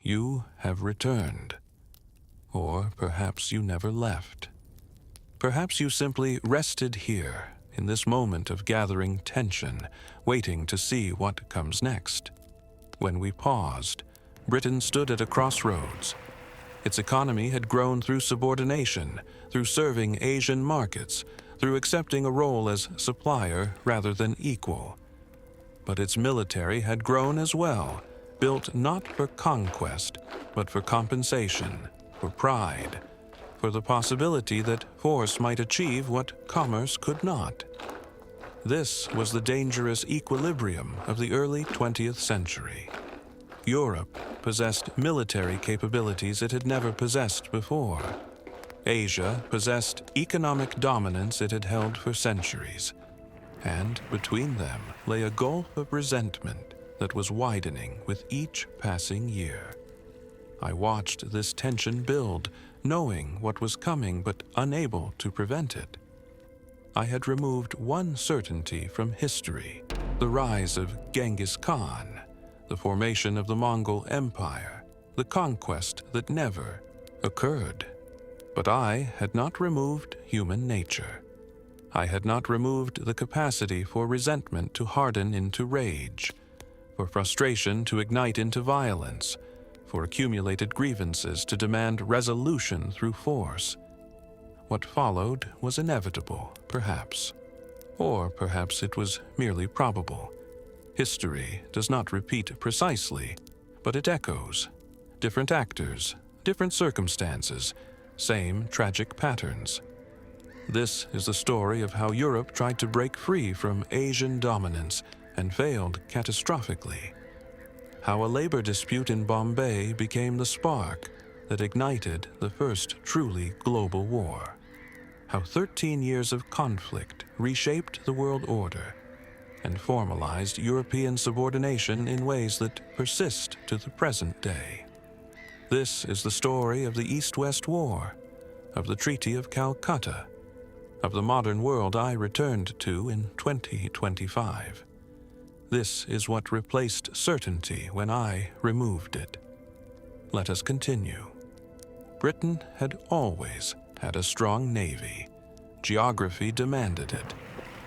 you have returned. Or perhaps you never left. Perhaps you simply rested here in this moment of gathering tension, waiting to see what comes next. When we paused, Britain stood at a crossroads. Its economy had grown through subordination, through serving Asian markets, through accepting a role as supplier rather than equal. But its military had grown as well, built not for conquest, but for compensation, for pride, for the possibility that force might achieve what commerce could not. This was the dangerous equilibrium of the early 20th century. Europe possessed military capabilities it had never possessed before. Asia possessed economic dominance it had held for centuries. And between them lay a gulf of resentment that was widening with each passing year. I watched this tension build, knowing what was coming but unable to prevent it. I had removed one certainty from history: the rise of Genghis Khan, the formation of the Mongol Empire, the conquest that never occurred. But I had not removed human nature. I had not removed the capacity for resentment to harden into rage, for frustration to ignite into violence, for accumulated grievances to demand resolution through force. What followed was inevitable, perhaps. Or perhaps it was merely probable. History does not repeat precisely, but it echoes. Different actors, different circumstances, same tragic patterns. This is the story of how Europe tried to break free from Asian dominance and failed catastrophically. How a labor dispute in Bombay became the spark that ignited the first truly global war. How 13 years of conflict reshaped the world order and formalized European subordination in ways that persist to the present day. This is the story of the East-West War, of the Treaty of Calcutta, of the modern world I returned to in 2025. This is what replaced certainty when I removed it. Let us continue. Britain had always had a strong navy. Geography demanded it,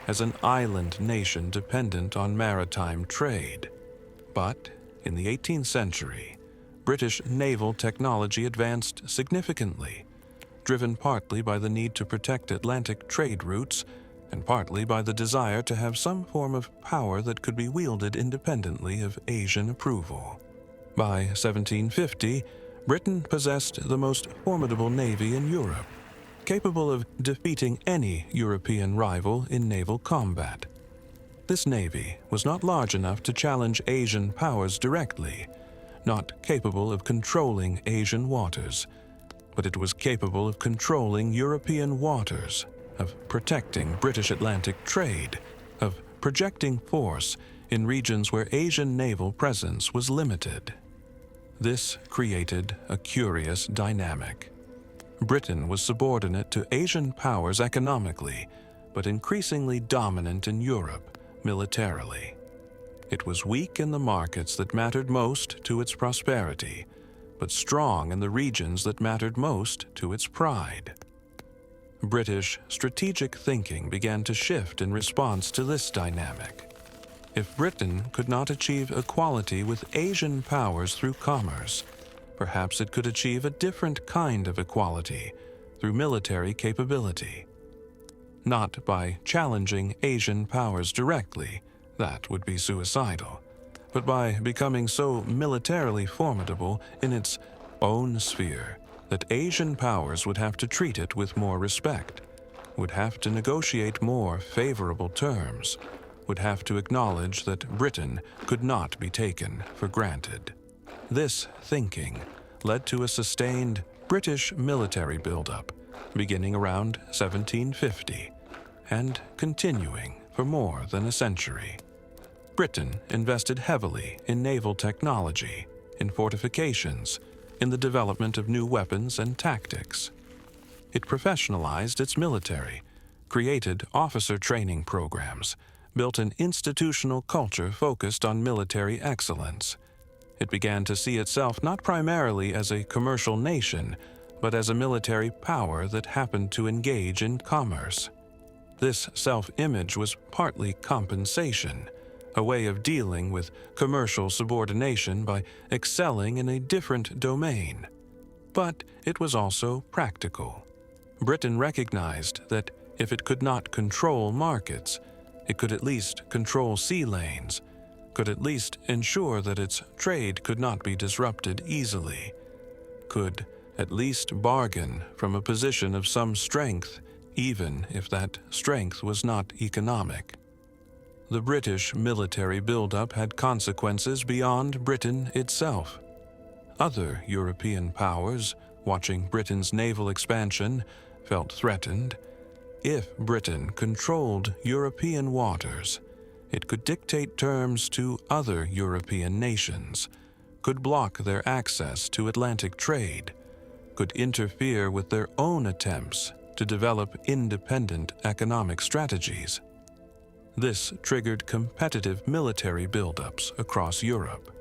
as an island nation dependent on maritime trade. But in the 18th century, British naval technology advanced significantly, driven partly by the need to protect Atlantic trade routes and partly by the desire to have some form of power that could be wielded independently of Asian approval. By 1750, Britain possessed the most formidable navy in Europe, capable of defeating any European rival in naval combat. This navy was not large enough to challenge Asian powers directly, not capable of controlling Asian waters, but it was capable of controlling European waters, of protecting British Atlantic trade, of projecting force in regions where Asian naval presence was limited. This created a curious dynamic. Britain was subordinate to Asian powers economically, but increasingly dominant in Europe militarily. It was weak in the markets that mattered most to its prosperity, but strong in the regions that mattered most to its pride. British strategic thinking began to shift in response to this dynamic. If Britain could not achieve equality with Asian powers through commerce, perhaps it could achieve a different kind of equality through military capability. Not by challenging Asian powers directly, that would be suicidal, but by becoming so militarily formidable in its own sphere that Asian powers would have to treat it with more respect, would have to negotiate more favorable terms, would have to acknowledge that Britain could not be taken for granted. This thinking led to a sustained British military buildup, beginning around 1750 and continuing for more than a century. Britain invested heavily in naval technology, in fortifications, in the development of new weapons and tactics. It professionalized its military, created officer training programs, built an institutional culture focused on military excellence. It began to see itself not primarily as a commercial nation, but as a military power that happened to engage in commerce. This self-image was partly compensation, a way of dealing with commercial subordination by excelling in a different domain. But it was also practical. Britain recognized that if it could not control markets, it could at least control sea lanes, could at least ensure that its trade could not be disrupted easily, could at least bargain from a position of some strength, even if that strength was not economic. The British military buildup had consequences beyond Britain itself. Other European powers, watching Britain's naval expansion, felt threatened. If Britain controlled European waters, it could dictate terms to other European nations, could block their access to Atlantic trade, could interfere with their own attempts to develop independent economic strategies. This triggered competitive military buildups across Europe.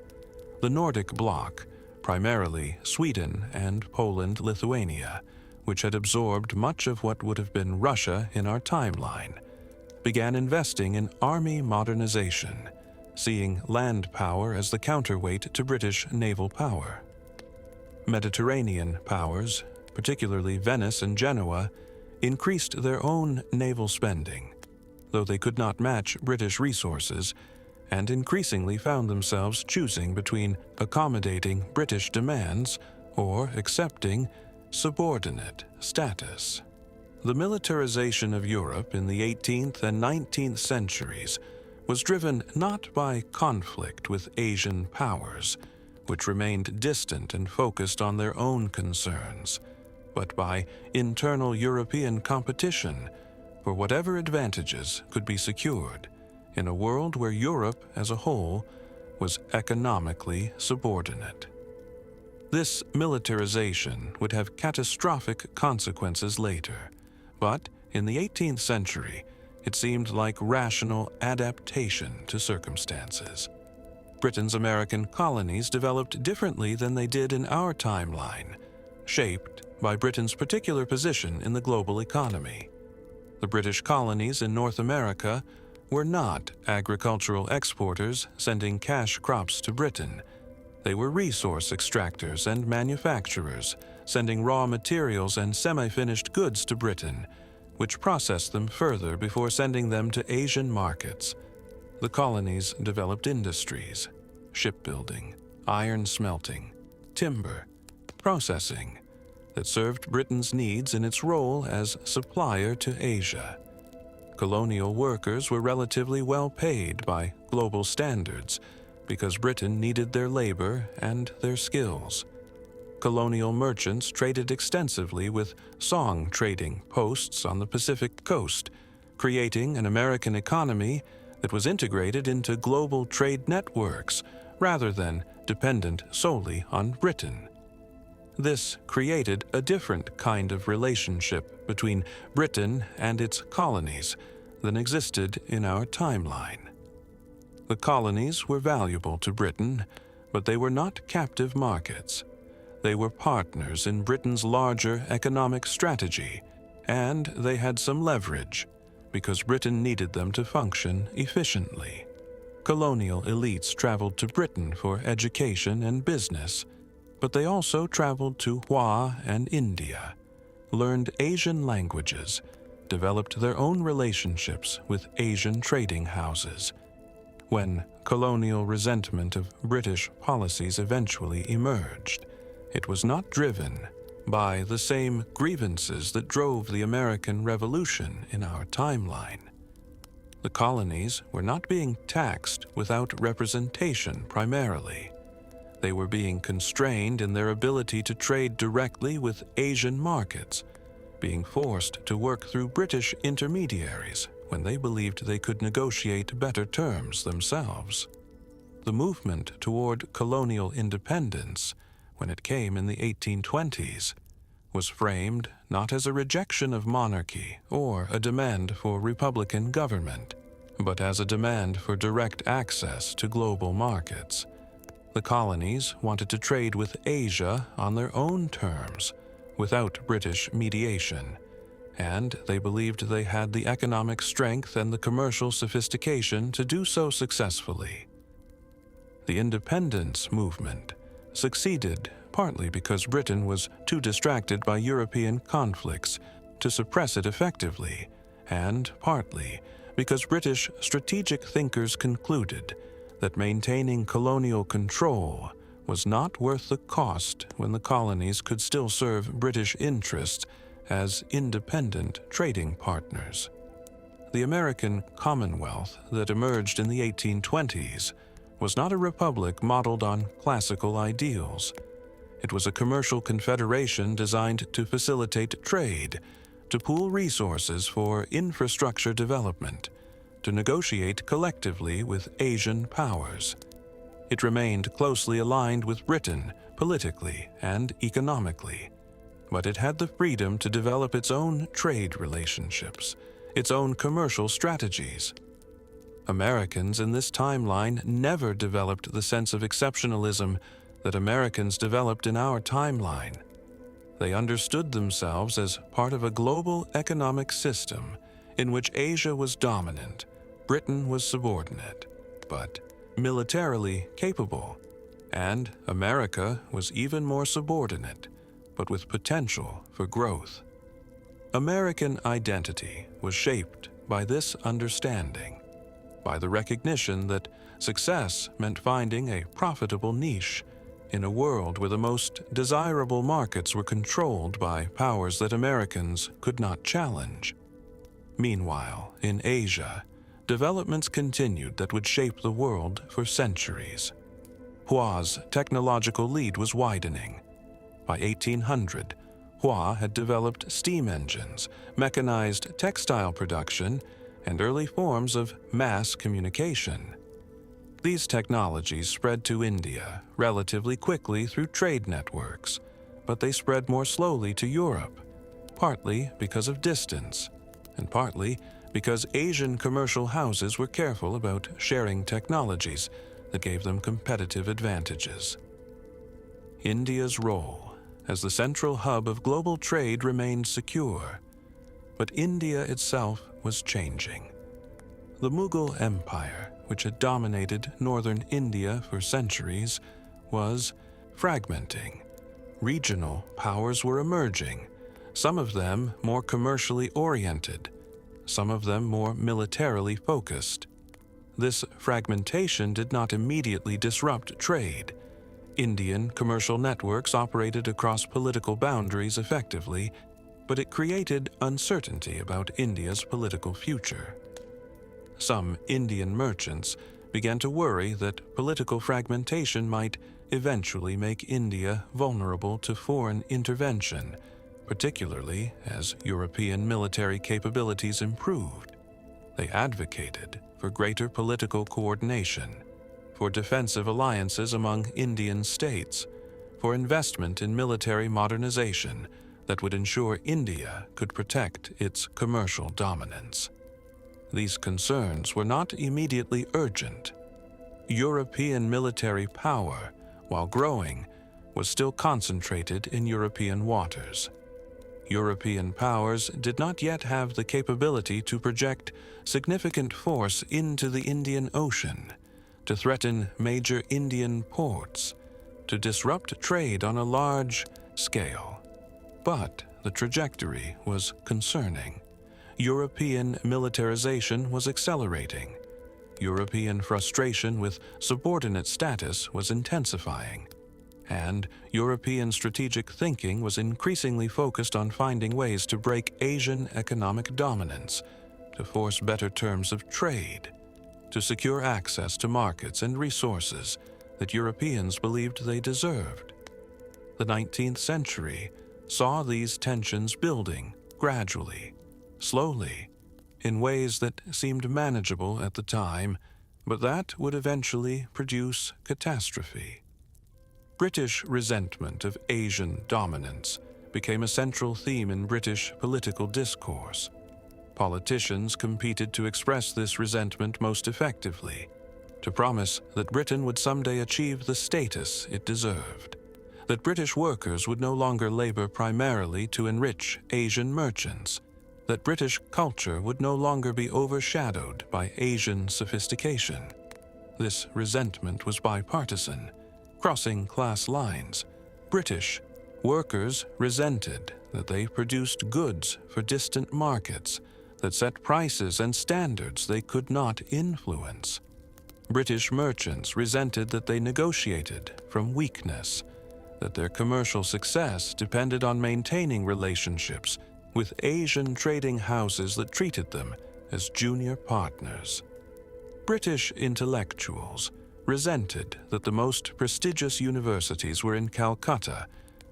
The Nordic bloc, primarily Sweden and Poland-Lithuania, which had absorbed much of what would have been Russia in our timeline, began investing in army modernization, seeing land power as the counterweight to British naval power. Mediterranean powers, particularly Venice and Genoa, increased their own naval spending, though they could not match British resources, and increasingly found themselves choosing between accommodating British demands or accepting subordinate status. The militarization of Europe in the 18th and 19th centuries was driven not by conflict with Asian powers, which remained distant and focused on their own concerns, but by internal European competition for whatever advantages could be secured in a world where Europe as a whole was economically subordinate. This militarization would have catastrophic consequences later, but in the 18th century, it seemed like rational adaptation to circumstances. Britain's American colonies developed differently than they did in our timeline, shaped by Britain's particular position in the global economy. The British colonies in North America were not agricultural exporters sending cash crops to Britain. They were resource extractors and manufacturers, sending raw materials and semi-finished goods to Britain, which processed them further before sending them to Asian markets. The colonies developed industries, shipbuilding, iron smelting, timber, processing, that served Britain's needs in its role as supplier to Asia. Colonial workers were relatively well paid by global standards because Britain needed their labor and their skills. Colonial merchants traded extensively with song trading posts on the Pacific coast, creating an American economy that was integrated into global trade networks rather than dependent solely on Britain. This created a different kind of relationship between Britain and its colonies than existed in our timeline. The colonies were valuable to Britain, but they were not captive markets. They were partners in Britain's larger economic strategy, and they had some leverage because Britain needed them to function efficiently. Colonial elites traveled to Britain for education and business, but they also traveled to Hua and India, learned Asian languages, developed their own relationships with Asian trading houses. When colonial resentment of British policies eventually emerged, it was not driven by the same grievances that drove the American Revolution in our timeline. The colonies were not being taxed without representation primarily. They were being constrained in their ability to trade directly with Asian markets, being forced to work through British intermediaries when they believed they could negotiate better terms themselves. The movement toward colonial independence, when it came in the 1820s, was framed not as a rejection of monarchy or a demand for republican government, but as a demand for direct access to global markets. The colonies wanted to trade with Asia on their own terms, without British mediation, and they believed they had the economic strength and the commercial sophistication to do so successfully. The independence movement succeeded partly because Britain was too distracted by European conflicts to suppress it effectively, and partly because British strategic thinkers concluded that maintaining colonial control was not worth the cost when the colonies could still serve British interests as independent trading partners. The American Commonwealth that emerged in the 1820s was not a republic modeled on classical ideals. It was a commercial confederation designed to facilitate trade, to pool resources for infrastructure development, to negotiate collectively with Asian powers. It remained closely aligned with Britain politically and economically, but it had the freedom to develop its own trade relationships, its own commercial strategies. Americans in this timeline never developed the sense of exceptionalism that Americans developed in our timeline. They understood themselves as part of a global economic system in which Asia was dominant, Britain was subordinate, but militarily capable, and America was even more subordinate, but with potential for growth. American identity was shaped by this understanding, by the recognition that success meant finding a profitable niche in a world where the most desirable markets were controlled by powers that Americans could not challenge. Meanwhile, in Asia, developments continued that would shape the world for centuries. Hua's technological lead was widening. By 1800, Hua had developed steam engines, mechanized textile production, and early forms of mass communication. These technologies spread to India relatively quickly through trade networks, but they spread more slowly to Europe, partly because of distance, and partly because Asian commercial houses were careful about sharing technologies that gave them competitive advantages. India's role as the central hub of global trade remained secure, but India itself was changing. The Mughal Empire, which had dominated northern India for centuries, was fragmenting. Regional powers were emerging, some of them more commercially oriented, some of them more militarily focused. This fragmentation did not immediately disrupt trade. Indian commercial networks operated across political boundaries effectively, but it created uncertainty about India's political future. Some Indian merchants began to worry that political fragmentation might eventually make India vulnerable to foreign intervention, particularly as European military capabilities improved. They advocated for greater political coordination, for defensive alliances among Indian states, for investment in military modernization that would ensure India could protect its commercial dominance. These concerns were not immediately urgent. European military power, while growing, was still concentrated in European waters. European powers did not yet have the capability to project significant force into the Indian Ocean, to threaten major Indian ports, to disrupt trade on a large scale. But the trajectory was concerning. European militarization was accelerating. European frustration with subordinate status was intensifying. And European strategic thinking was increasingly focused on finding ways to break Asian economic dominance, to force better terms of trade, to secure access to markets and resources that Europeans believed they deserved. The 19th century saw these tensions building gradually, slowly, in ways that seemed manageable at the time, but that would eventually produce catastrophe. British resentment of Asian dominance became a central theme in British political discourse. Politicians competed to express this resentment most effectively. to promise that Britain would someday achieve the status it deserved, that British workers would no longer labor primarily to enrich Asian merchants, that British culture would no longer be overshadowed by Asian sophistication. This resentment was bipartisan, crossing class lines. British workers resented that they produced goods for distant markets, that set prices and standards they could not influence. British merchants resented that they negotiated from weakness, that their commercial success depended on maintaining relationships with Asian trading houses that treated them as junior partners. British intellectuals resented that the most prestigious universities were in Calcutta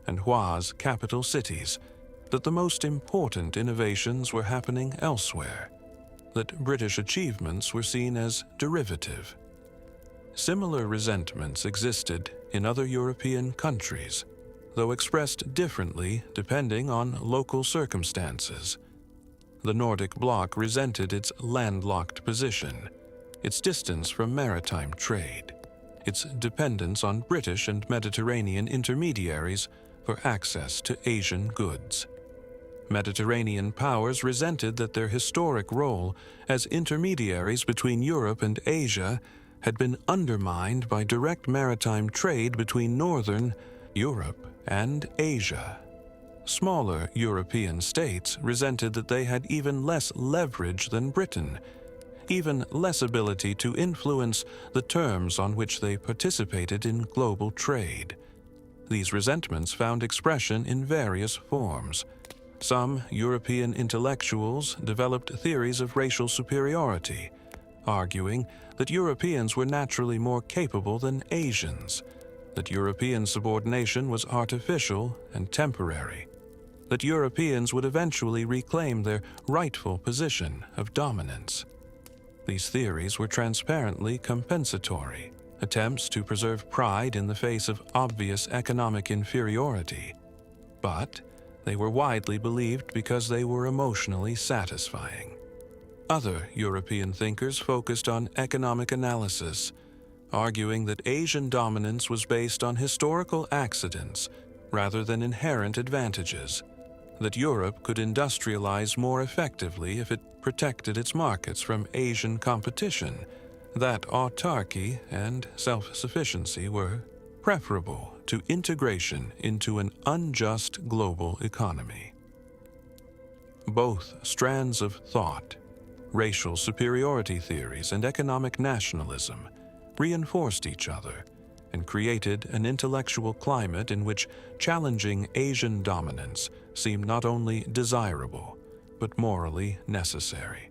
and Hua's capital cities, that the most important innovations were happening elsewhere, that British achievements were seen as derivative. Similar resentments existed in other European countries, though expressed differently depending on local circumstances. The Nordic bloc resented its landlocked position, its distance from maritime trade, its dependence on British and Mediterranean intermediaries for access to Asian goods. Mediterranean powers resented that their historic role as intermediaries between Europe and Asia had been undermined by direct maritime trade between northern Europe and Asia. Smaller European states resented that they had even less leverage than Britain, even less ability to influence the terms on which they participated in global trade. These resentments found expression in various forms. Some European intellectuals developed theories of racial superiority, arguing that Europeans were naturally more capable than Asians, that European subordination was artificial and temporary, that Europeans would eventually reclaim their rightful position of dominance. These theories were transparently compensatory, attempts to preserve pride in the face of obvious economic inferiority, but they were widely believed because they were emotionally satisfying. Other European thinkers focused on economic analysis, arguing that Asian dominance was based on historical accidents rather than inherent advantages, that Europe could industrialize more effectively if it protected its markets from Asian competition, that autarky and self-sufficiency were preferable to integration into an unjust global economy. Both strands of thought, racial superiority theories and economic nationalism, reinforced each other and created an intellectual climate in which challenging Asian dominance seemed not only desirable, but morally necessary.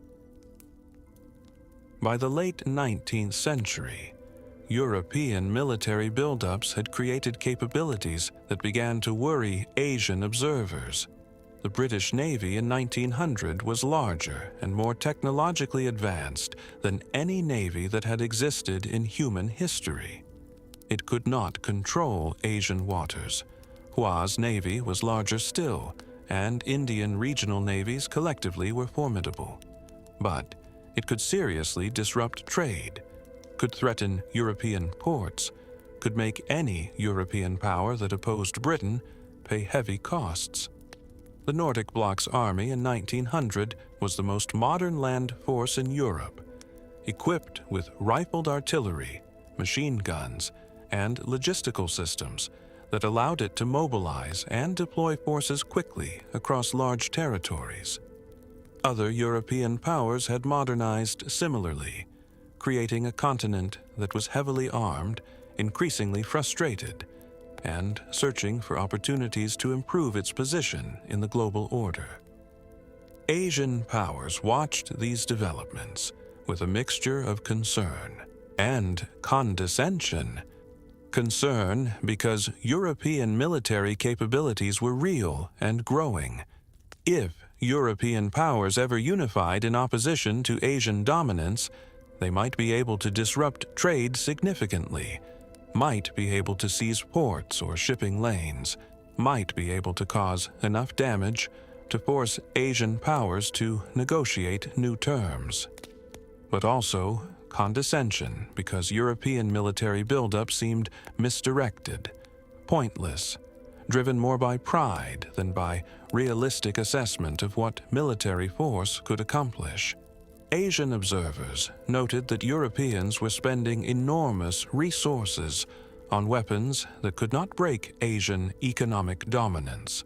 By the late 19th century, European military buildups had created capabilities that began to worry Asian observers. The British Navy in 1900 was larger and more technologically advanced than any navy that had existed in human history. It could not control Asian waters. Hua's navy was larger still, and Indian regional navies collectively were formidable. But it could seriously disrupt trade, could threaten European ports, could make any European power that opposed Britain pay heavy costs. The Nordic bloc's army in 1900 was the most modern land force in Europe, equipped with rifled artillery, machine guns, and logistical systems that allowed it to mobilize and deploy forces quickly across large territories. Other European powers had modernized similarly, creating a continent that was heavily armed, increasingly frustrated, and searching for opportunities to improve its position in the global order. Asian powers watched these developments with a mixture of concern and condescension. Concern because European military capabilities were real and growing. If European powers ever unified in opposition to Asian dominance, they might be able to disrupt trade significantly, might be able to seize ports or shipping lanes, might be able to cause enough damage to force Asian powers to negotiate new terms. But also, condescension because European military buildup seemed misdirected, pointless, driven more by pride than by realistic assessment of what military force could accomplish. Asian observers noted that Europeans were spending enormous resources on weapons that could not break Asian economic dominance,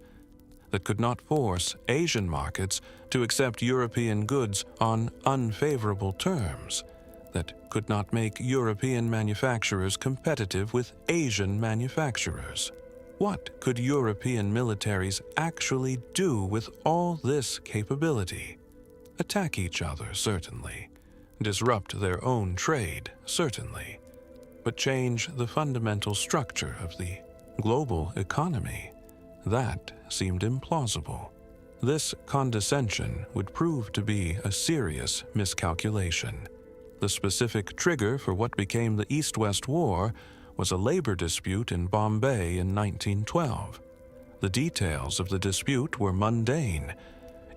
that could not force Asian markets to accept European goods on unfavorable terms, that could not make European manufacturers competitive with Asian manufacturers. What could European militaries actually do with all this capability? Attack each other, certainly. Disrupt their own trade, certainly. But change the fundamental structure of the global economy? That seemed implausible. This condescension would prove to be a serious miscalculation. The specific trigger for what became the East-West War was a labor dispute in Bombay in 1912. The details of the dispute were mundane.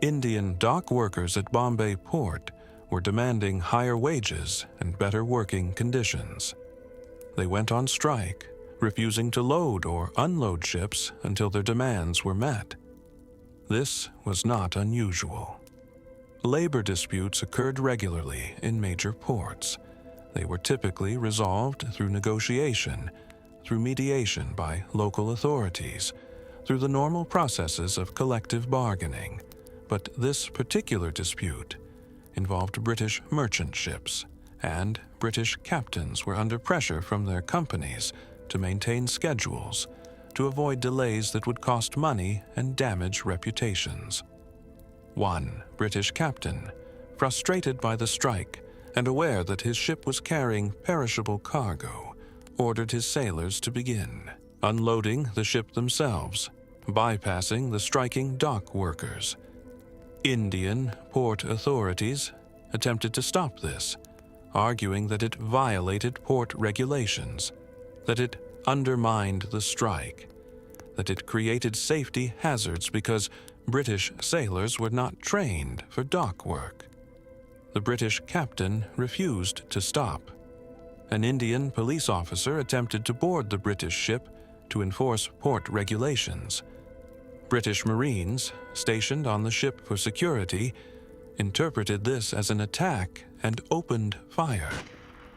Indian dock workers at Bombay port were demanding higher wages and better working conditions. They went on strike, refusing to load or unload ships until their demands were met. This was not unusual. Labor disputes occurred regularly in major ports. They were typically resolved through negotiation, through mediation by local authorities, through the normal processes of collective bargaining. But this particular dispute involved British merchant ships, and British captains were under pressure from their companies to maintain schedules, to avoid delays that would cost money and damage reputations. One British captain, frustrated by the strike and aware that his ship was carrying perishable cargo, ordered his sailors to begin unloading the ship themselves, bypassing the striking dock workers. Indian port authorities attempted to stop this, arguing that it violated port regulations, that it undermined the strike, that it created safety hazards because British sailors were not trained for dock work. The British captain refused to stop. An Indian police officer attempted to board the British ship to enforce port regulations. British Marines, stationed on the ship for security, interpreted this as an attack and opened fire.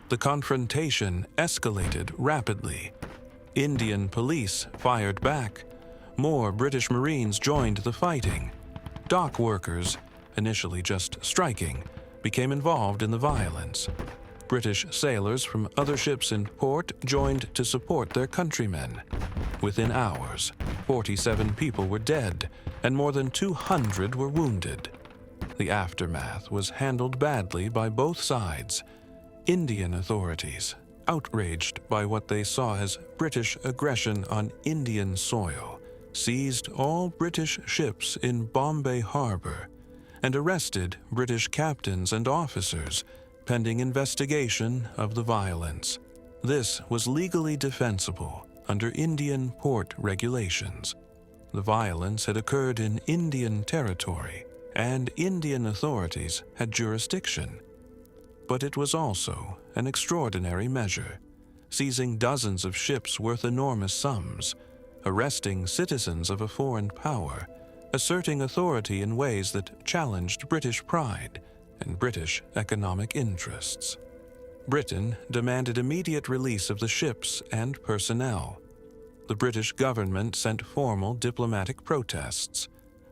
The confrontation escalated rapidly. Indian police fired back. More British Marines joined the fighting. Dock workers, initially just striking, became involved in the violence. British sailors from other ships in port joined to support their countrymen. Within hours, 47 people were dead and more than 200 were wounded. The aftermath was handled badly by both sides. Indian authorities, outraged by what they saw as British aggression on Indian soil, seized all British ships in Bombay harbor and arrested British captains and officers pending investigation of the violence. This was legally defensible under Indian port regulations. The violence had occurred in Indian territory, and Indian authorities had jurisdiction. But it was also an extraordinary measure, seizing dozens of ships worth enormous sums, arresting citizens of a foreign power, asserting authority in ways that challenged British pride and British economic interests. Britain demanded immediate release of the ships and personnel. The British government sent formal diplomatic protests,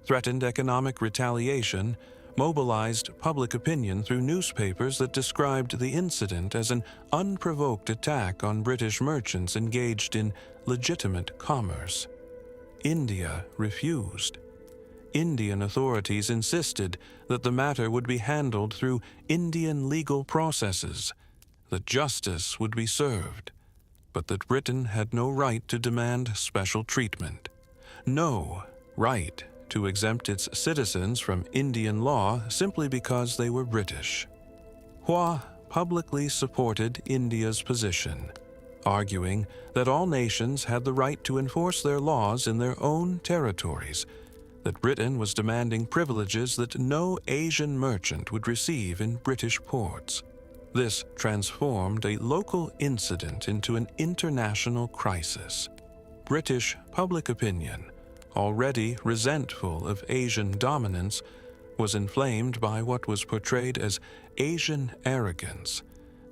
threatened economic retaliation, mobilized public opinion through newspapers that described the incident as an unprovoked attack on British merchants engaged in legitimate commerce. India refused. Indian authorities insisted that the matter would be handled through Indian legal processes, that justice would be served, but that Britain had no right to demand special treatment, no right to exempt its citizens from Indian law simply because they were British. Hua publicly supported India's position, arguing that all nations had the right to enforce their laws in their own territories, that Britain was demanding privileges that no Asian merchant would receive in British ports. This transformed a local incident into an international crisis. British public opinion, already resentful of Asian dominance, was inflamed by what was portrayed as Asian arrogance,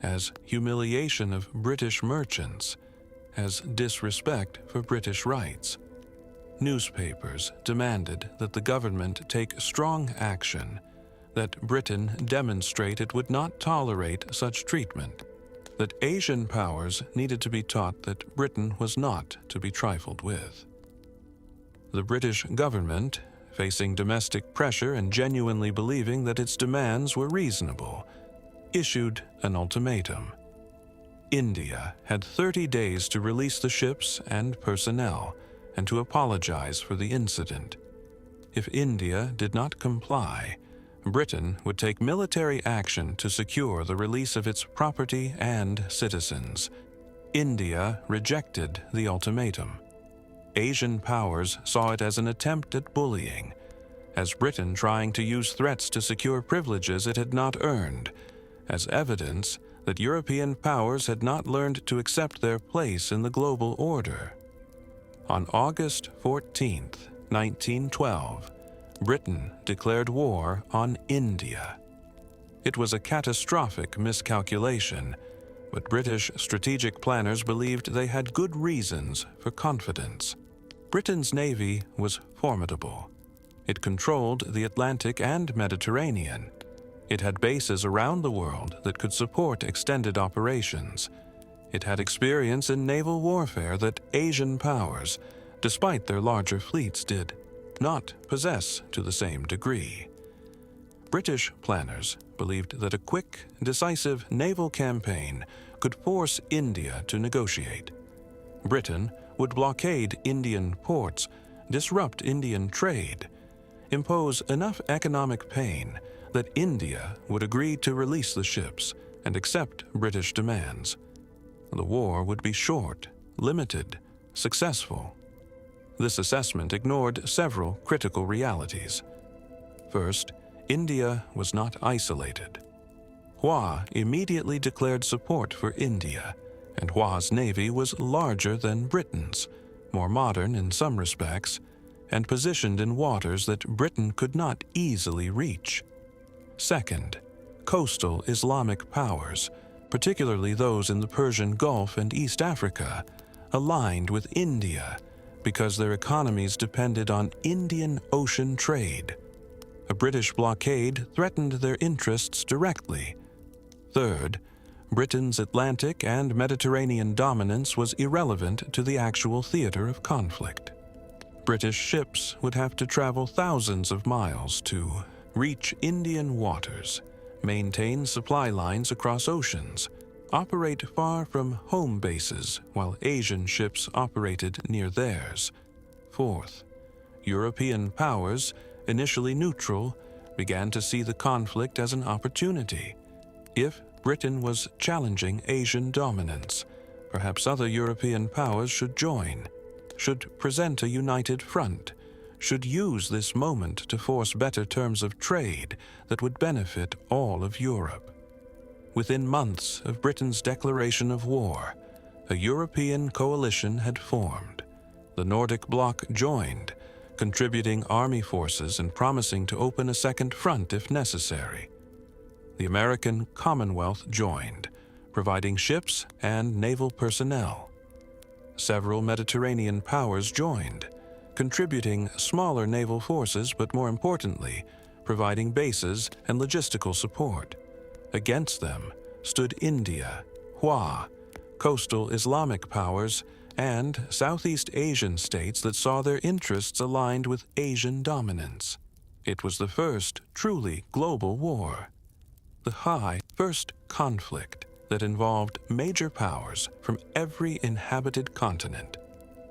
as humiliation of British merchants, as disrespect for British rights. Newspapers demanded that the government take strong action, that Britain demonstrate it would not tolerate such treatment, that Asian powers needed to be taught that Britain was not to be trifled with. The British government, facing domestic pressure and genuinely believing that its demands were reasonable, issued an ultimatum. India had 30 days to release the ships and personnel and to apologize for the incident. If India did not comply, Britain would take military action to secure the release of its property and citizens. India rejected the ultimatum. Asian powers saw it as an attempt at bullying, as Britain trying to use threats to secure privileges it had not earned, as evidence that European powers had not learned to accept their place in the global order. On August 14, 1912, Britain declared war on India. It was a catastrophic miscalculation, but British strategic planners believed they had good reasons for confidence. Britain's navy was formidable. It controlled the Atlantic and Mediterranean. It had bases around the world that could support extended operations. It had experience in naval warfare that Asian powers, despite their larger fleets, did not possess to the same degree. British planners believed that a quick, decisive naval campaign could force India to negotiate. Britain would blockade Indian ports, disrupt Indian trade, impose enough economic pain that India would agree to release the ships and accept British demands. The war would be short, limited, successful. This assessment ignored several critical realities. First, India was not isolated. Hua immediately declared support for India, and Hua's navy was larger than Britain's, more modern in some respects, and positioned in waters that Britain could not easily reach. Second, coastal Islamic powers, particularly those in the Persian Gulf and East Africa, aligned with India because their economies depended on Indian Ocean trade. A British blockade threatened their interests directly. Third, Britain's Atlantic and Mediterranean dominance was irrelevant to the actual theater of conflict. British ships would have to travel thousands of miles to reach Indian waters, maintain supply lines across oceans, operate far from home bases while Asian ships operated near theirs. Fourth, European powers, initially neutral, began to see the conflict as an opportunity. If Britain was challenging Asian dominance, perhaps other European powers should join, should present a united front, should use this moment to force better terms of trade that would benefit all of Europe. Within months of Britain's declaration of war, a European coalition had formed. The Nordic bloc joined, contributing army forces and promising to open a second front if necessary. The American Commonwealth joined, providing ships and naval personnel. Several Mediterranean powers joined, contributing smaller naval forces, but more importantly, providing bases and logistical support. Against them stood India, Hua, coastal Islamic powers, and Southeast Asian states that saw their interests aligned with Asian dominance. It was the first truly global war, the first conflict that involved major powers from every inhabited continent.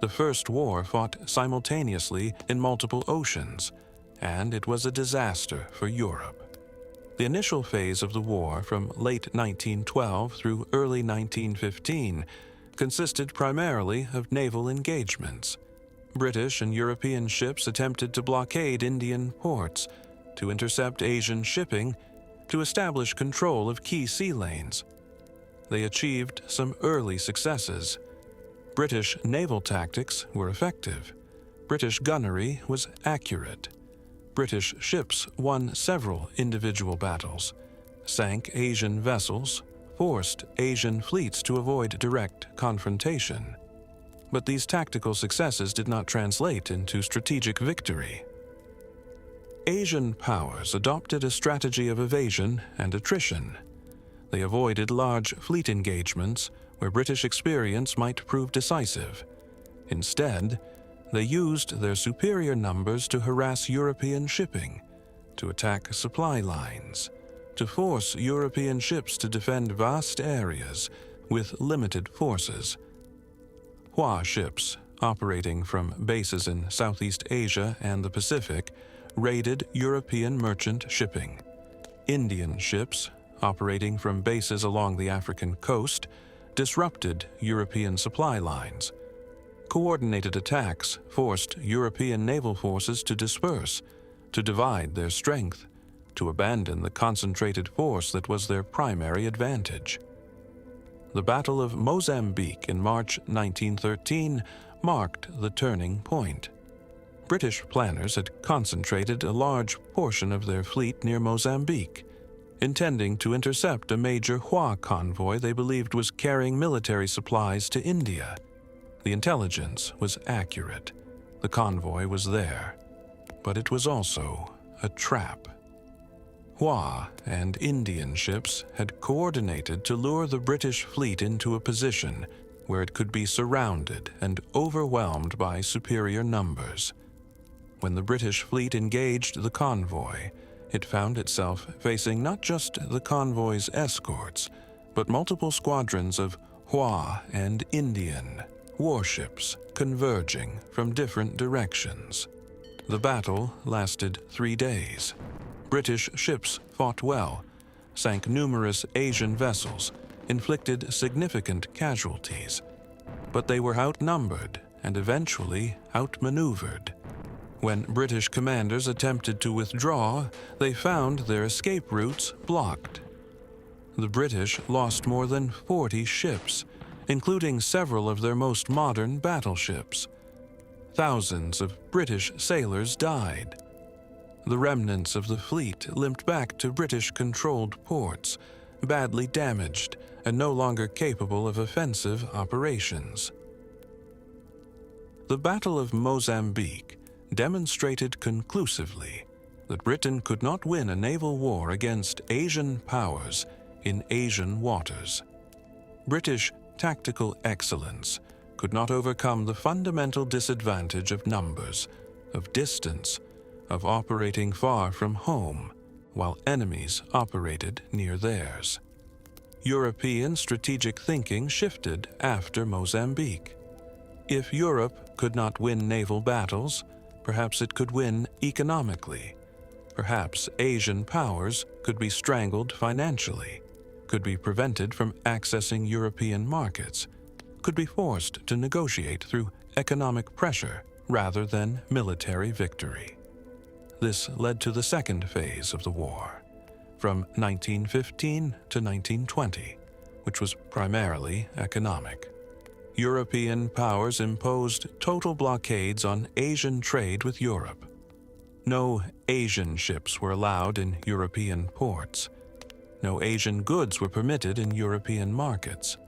The first war fought simultaneously in multiple oceans, and it was a disaster for Europe. The initial phase of the war, from late 1912 through early 1915, consisted primarily of naval engagements. British and European ships attempted to blockade Indian ports, to intercept Asian shipping, to establish control of key sea lanes. They achieved some early successes. British naval tactics were effective. British gunnery was accurate. British ships won several individual battles, sank Asian vessels, forced Asian fleets to avoid direct confrontation. But these tactical successes did not translate into strategic victory. Asian powers adopted a strategy of evasion and attrition. They avoided large fleet engagements where British experience might prove decisive. Instead, they used their superior numbers to harass European shipping, to attack supply lines, to force European ships to defend vast areas with limited forces. Hua ships, operating from bases in Southeast Asia and the Pacific, raided European merchant shipping. Indian ships, operating from bases along the African coast, disrupted European supply lines. Coordinated attacks forced European naval forces to disperse, to divide their strength, to abandon the concentrated force that was their primary advantage. The Battle of Mozambique in March 1913 marked the turning point. British planners had concentrated a large portion of their fleet near Mozambique, intending to intercept a major Hua convoy they believed was carrying military supplies to India. The intelligence was accurate. The convoy was there, but it was also a trap. Hua and Indian ships had coordinated to lure the British fleet into a position where it could be surrounded and overwhelmed by superior numbers. When the British fleet engaged the convoy, it found itself facing not just the convoy's escorts, but multiple squadrons of Hua and Indian warships converging from different directions. The battle lasted 3 days. British ships fought well, sank numerous Asian vessels, inflicted significant casualties, but they were outnumbered and eventually outmaneuvered. When British commanders attempted to withdraw, they found their escape routes blocked. The British lost more than 40 ships, including several of their most modern battleships. Thousands of British sailors died. The remnants of the fleet limped back to British-controlled ports, badly damaged and no longer capable of offensive operations. The Battle of Mozambique demonstrated conclusively that Britain could not win a naval war against Asian powers in Asian waters. British tactical excellence could not overcome the fundamental disadvantage of numbers, of distance, of operating far from home, while enemies operated near theirs. European strategic thinking shifted after Mozambique. If Europe could not win naval battles, perhaps it could win economically. Perhaps Asian powers could be strangled financially, could be prevented from accessing European markets, could be forced to negotiate through economic pressure rather than military victory. This led to the second phase of the war, from 1915 to 1920, which was primarily economic. European powers imposed total blockades on Asian trade with Europe. No Asian ships were allowed in European ports. No Asian goods were permitted in European markets.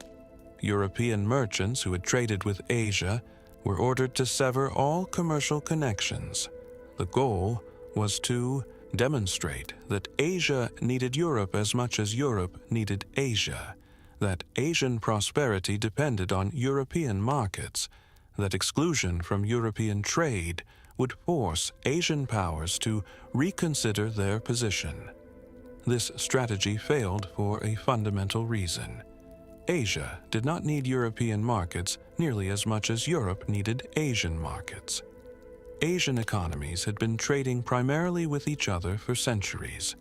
European merchants who had traded with Asia were ordered to sever all commercial connections. The goal was to demonstrate that Asia needed Europe as much as Europe needed Asia, that Asian prosperity depended on European markets, that exclusion from European trade would force Asian powers to reconsider their position. This strategy failed for a fundamental reason. Asia did not need European markets nearly as much as Europe needed Asian markets. Asian economies had been trading primarily with each other for centuries.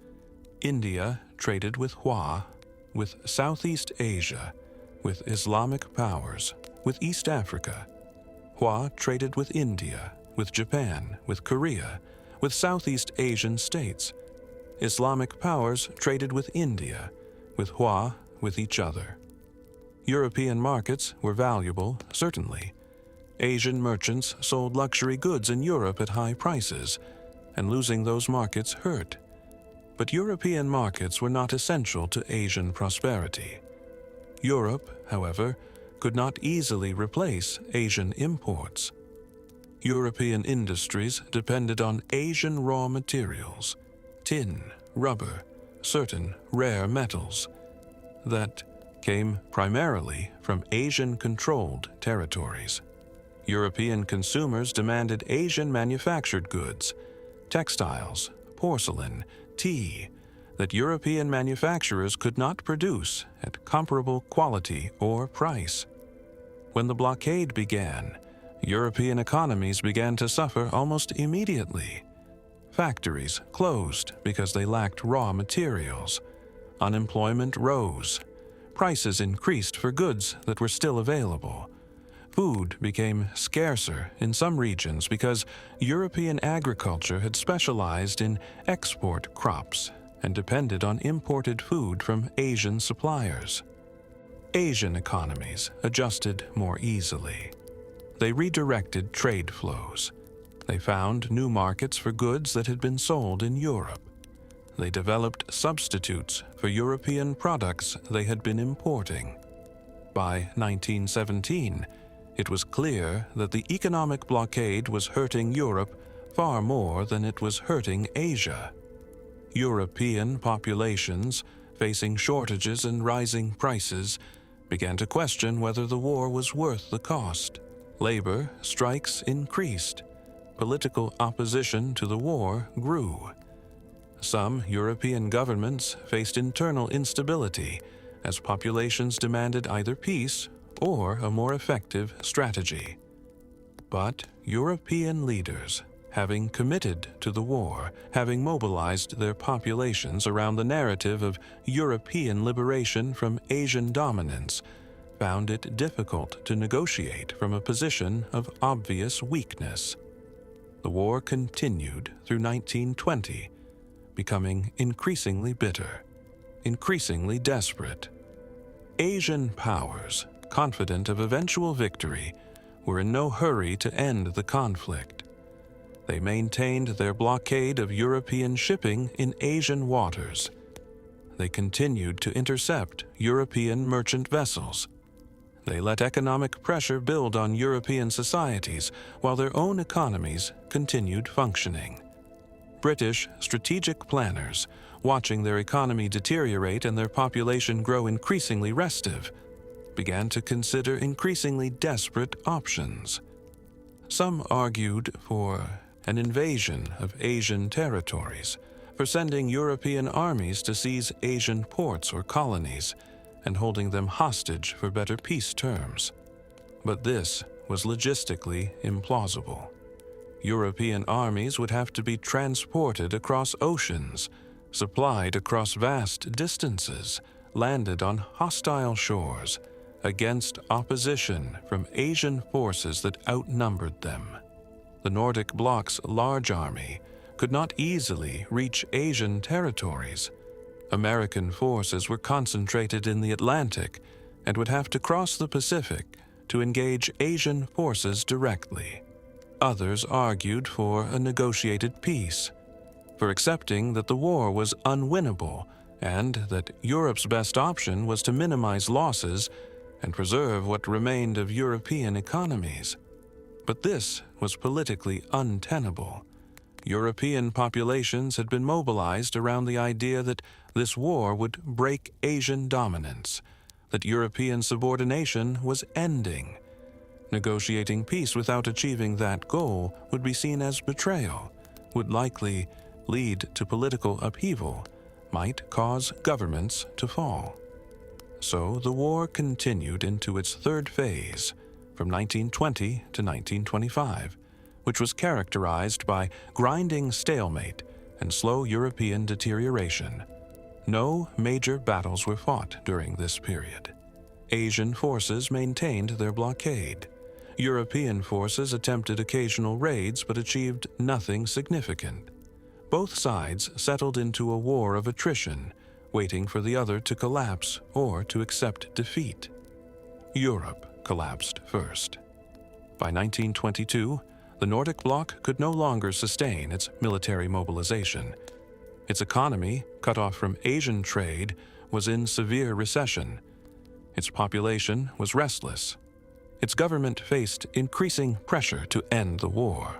India traded with Hua, with Southeast Asia, with Islamic powers, with East Africa. Hua traded with India, with Japan, with Korea, with Southeast Asian states. Islamic powers traded with India, with Hua, with each other. European markets were valuable, certainly. Asian merchants sold luxury goods in Europe at high prices, and losing those markets hurt. But European markets were not essential to Asian prosperity. Europe, however, could not easily replace Asian imports. European industries depended on Asian raw materials, tin, rubber, certain rare metals, that came primarily from Asian-controlled territories. European consumers demanded Asian-manufactured goods, textiles, porcelain, tea, that European manufacturers could not produce at comparable quality or price. When the blockade began, European economies began to suffer almost immediately. Factories closed because they lacked raw materials. Unemployment rose. Prices increased for goods that were still available. Food became scarcer in some regions because European agriculture had specialized in export crops and depended on imported food from Asian suppliers. Asian economies adjusted more easily. They redirected trade flows. They found new markets for goods that had been sold in Europe. They developed substitutes for European products they had been importing. By 1917, it was clear that the economic blockade was hurting Europe far more than it was hurting Asia. European populations, facing shortages and rising prices, began to question whether the war was worth the cost. Labor strikes increased. Political opposition to the war grew. Some European governments faced internal instability as populations demanded either peace or a more effective strategy. But European leaders, having committed to the war, having mobilized their populations around the narrative of European liberation from Asian dominance, found it difficult to negotiate from a position of obvious weakness. The war continued through 1920, becoming increasingly bitter, increasingly desperate. Asian powers, confident of eventual victory, were in no hurry to end the conflict. They maintained their blockade of European shipping in Asian waters. They continued to intercept European merchant vessels. They let economic pressure build on European societies while their own economies continued functioning. British strategic planners, watching their economy deteriorate and their population grow increasingly restive, began to consider increasingly desperate options. Some argued for an invasion of Asian territories, for sending European armies to seize Asian ports or colonies, and holding them hostage for better peace terms. But this was logistically implausible. European armies would have to be transported across oceans, supplied across vast distances, landed on hostile shores, against opposition from Asian forces that outnumbered them. The Nordic bloc's large army could not easily reach Asian territories. American forces were concentrated in the Atlantic and would have to cross the Pacific to engage Asian forces directly. Others argued for a negotiated peace, for accepting that the war was unwinnable and that Europe's best option was to minimize losses and preserve what remained of European economies. But this was politically untenable. European populations had been mobilized around the idea that this war would break Asian dominance, that European subordination was ending. Negotiating peace without achieving that goal would be seen as betrayal, would likely lead to political upheaval, might cause governments to fall. So the war continued into its third phase, from 1920 to 1925, which was characterized by grinding stalemate and slow European deterioration. No major battles were fought during this period. Asian forces maintained their blockade. European forces attempted occasional raids but achieved nothing significant. both sides settled into a war of attrition, waiting for the other to collapse or to accept defeat. Europe collapsed first. By 1922, the Nordic bloc could no longer sustain its military mobilization. Its economy, cut off from Asian trade, was in severe recession. Its population was restless. Its government faced increasing pressure to end the war.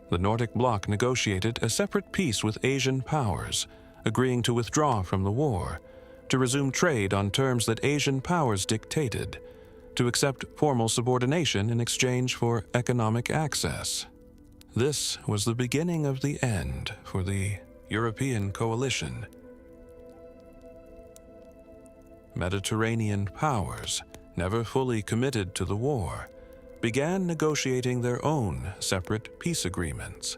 The Nordic bloc negotiated a separate peace with Asian powers, agreeing to withdraw from the war, to resume trade on terms that Asian powers dictated, to accept formal subordination in exchange for economic access. This was the beginning of the end for the European coalition. Mediterranean powers, never fully committed to the war, began negotiating their own separate peace agreements.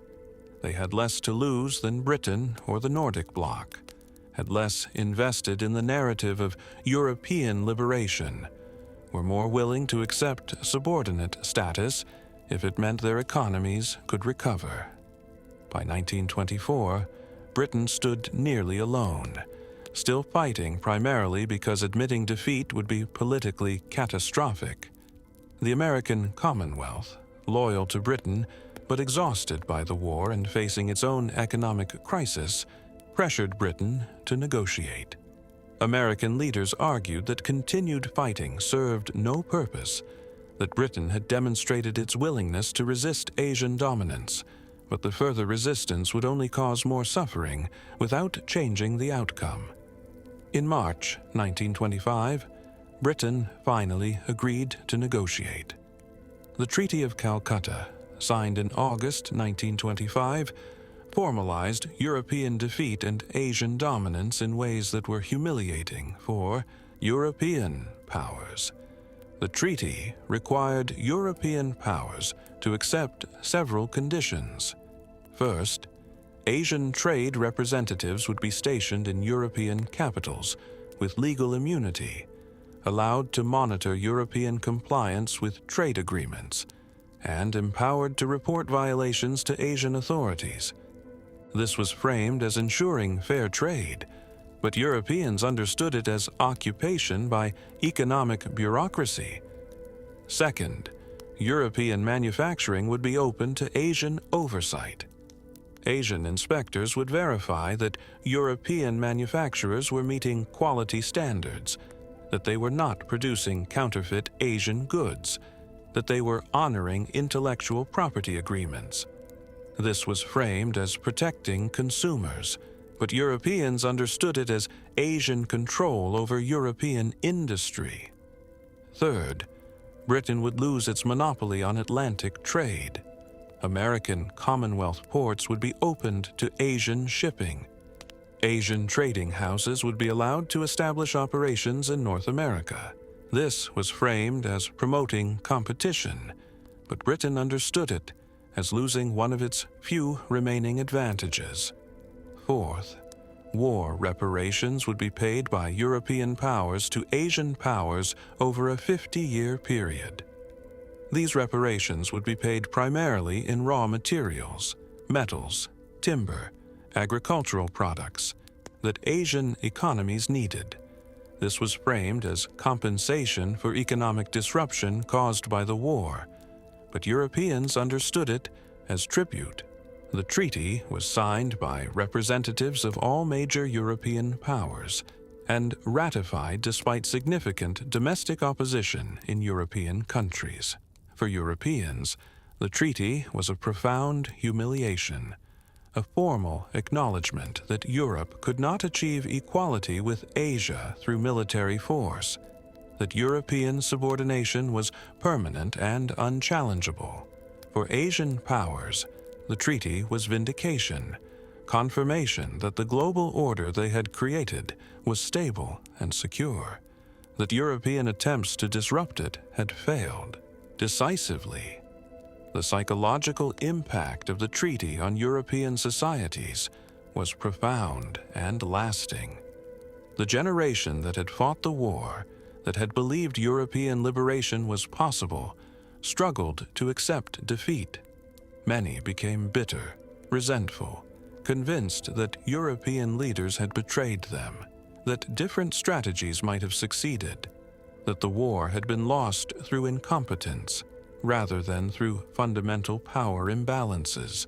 They had less to lose than Britain or the Nordic bloc, had less invested in the narrative of European liberation, were more willing to accept subordinate status if it meant their economies could recover. By 1924, Britain stood nearly alone, still fighting primarily because admitting defeat would be politically catastrophic. The American Commonwealth, loyal to Britain but exhausted by the war and facing its own economic crisis, pressured Britain to negotiate. American leaders argued that continued fighting served no purpose, that Britain had demonstrated its willingness to resist Asian dominance, but the further resistance would only cause more suffering without changing the outcome. In March 1925, Britain finally agreed to negotiate. The Treaty of Calcutta, signed in August 1925, formalized European defeat and Asian dominance in ways that were humiliating for European powers. The treaty required European powers to accept several conditions. First, Asian trade representatives would be stationed in European capitals with legal immunity, allowed to monitor European compliance with trade agreements, and empowered to report violations to Asian authorities. This was framed as ensuring fair trade, but Europeans understood it as occupation by economic bureaucracy. Second, European manufacturing would be open to Asian oversight. Asian inspectors would verify that European manufacturers were meeting quality standards, that they were not producing counterfeit Asian goods, that they were honoring intellectual property agreements. This was framed as protecting consumers, but Europeans understood it as Asian control over European industry. Third, Britain would lose its monopoly on Atlantic trade. American Commonwealth ports would be opened to Asian shipping. Asian trading houses would be allowed to establish operations in North America. This was framed as promoting competition, but Britain understood it as losing one of its few remaining advantages. Fourth, war reparations would be paid by European powers to Asian powers over a 50-year period. These reparations would be paid primarily in raw materials, metals, timber, agricultural products that Asian economies needed. This was framed as compensation for economic disruption caused by the war, but Europeans understood it as tribute. The treaty was signed by representatives of all major European powers and ratified despite significant domestic opposition in European countries. For Europeans, the treaty was a profound humiliation, a formal acknowledgement that Europe could not achieve equality with Asia through military force, that European subordination was permanent and unchallengeable. For Asian powers, the treaty was vindication, confirmation that the global order they had created was stable and secure, that European attempts to disrupt it had failed decisively. The psychological impact of the treaty on European societies was profound and lasting. The generation that had fought the war, that had believed European liberation was possible, struggled to accept defeat. Many became bitter, resentful, convinced that European leaders had betrayed them, that different strategies might have succeeded, that the war had been lost through incompetence rather than through fundamental power imbalances.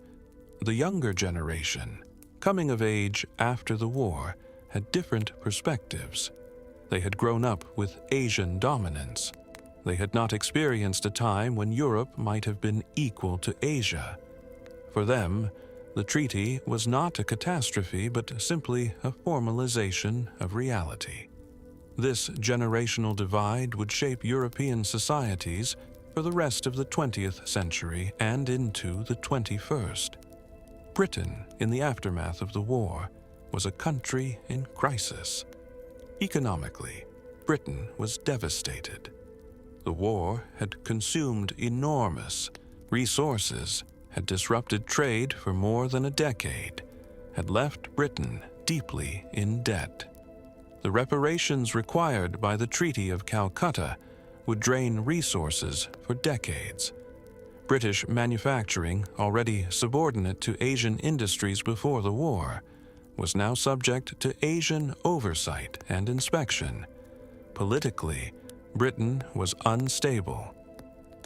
The younger generation, coming of age after the war, had different perspectives. They had grown up with Asian dominance. They had not experienced a time when Europe might have been equal to Asia. For them, the treaty was not a catastrophe but simply a formalization of reality. This generational divide would shape European societies for the rest of the 20th century and into the 21st. Britain, in the aftermath of the war, was a country in crisis. Economically, Britain was devastated. The war had consumed enormous resources, had disrupted trade for more than a decade, had left Britain deeply in debt. The reparations required by the Treaty of Calcutta would drain resources for decades. British manufacturing, already subordinate to Asian industries before the war, was now subject to Asian oversight and inspection. Politically, Britain was unstable.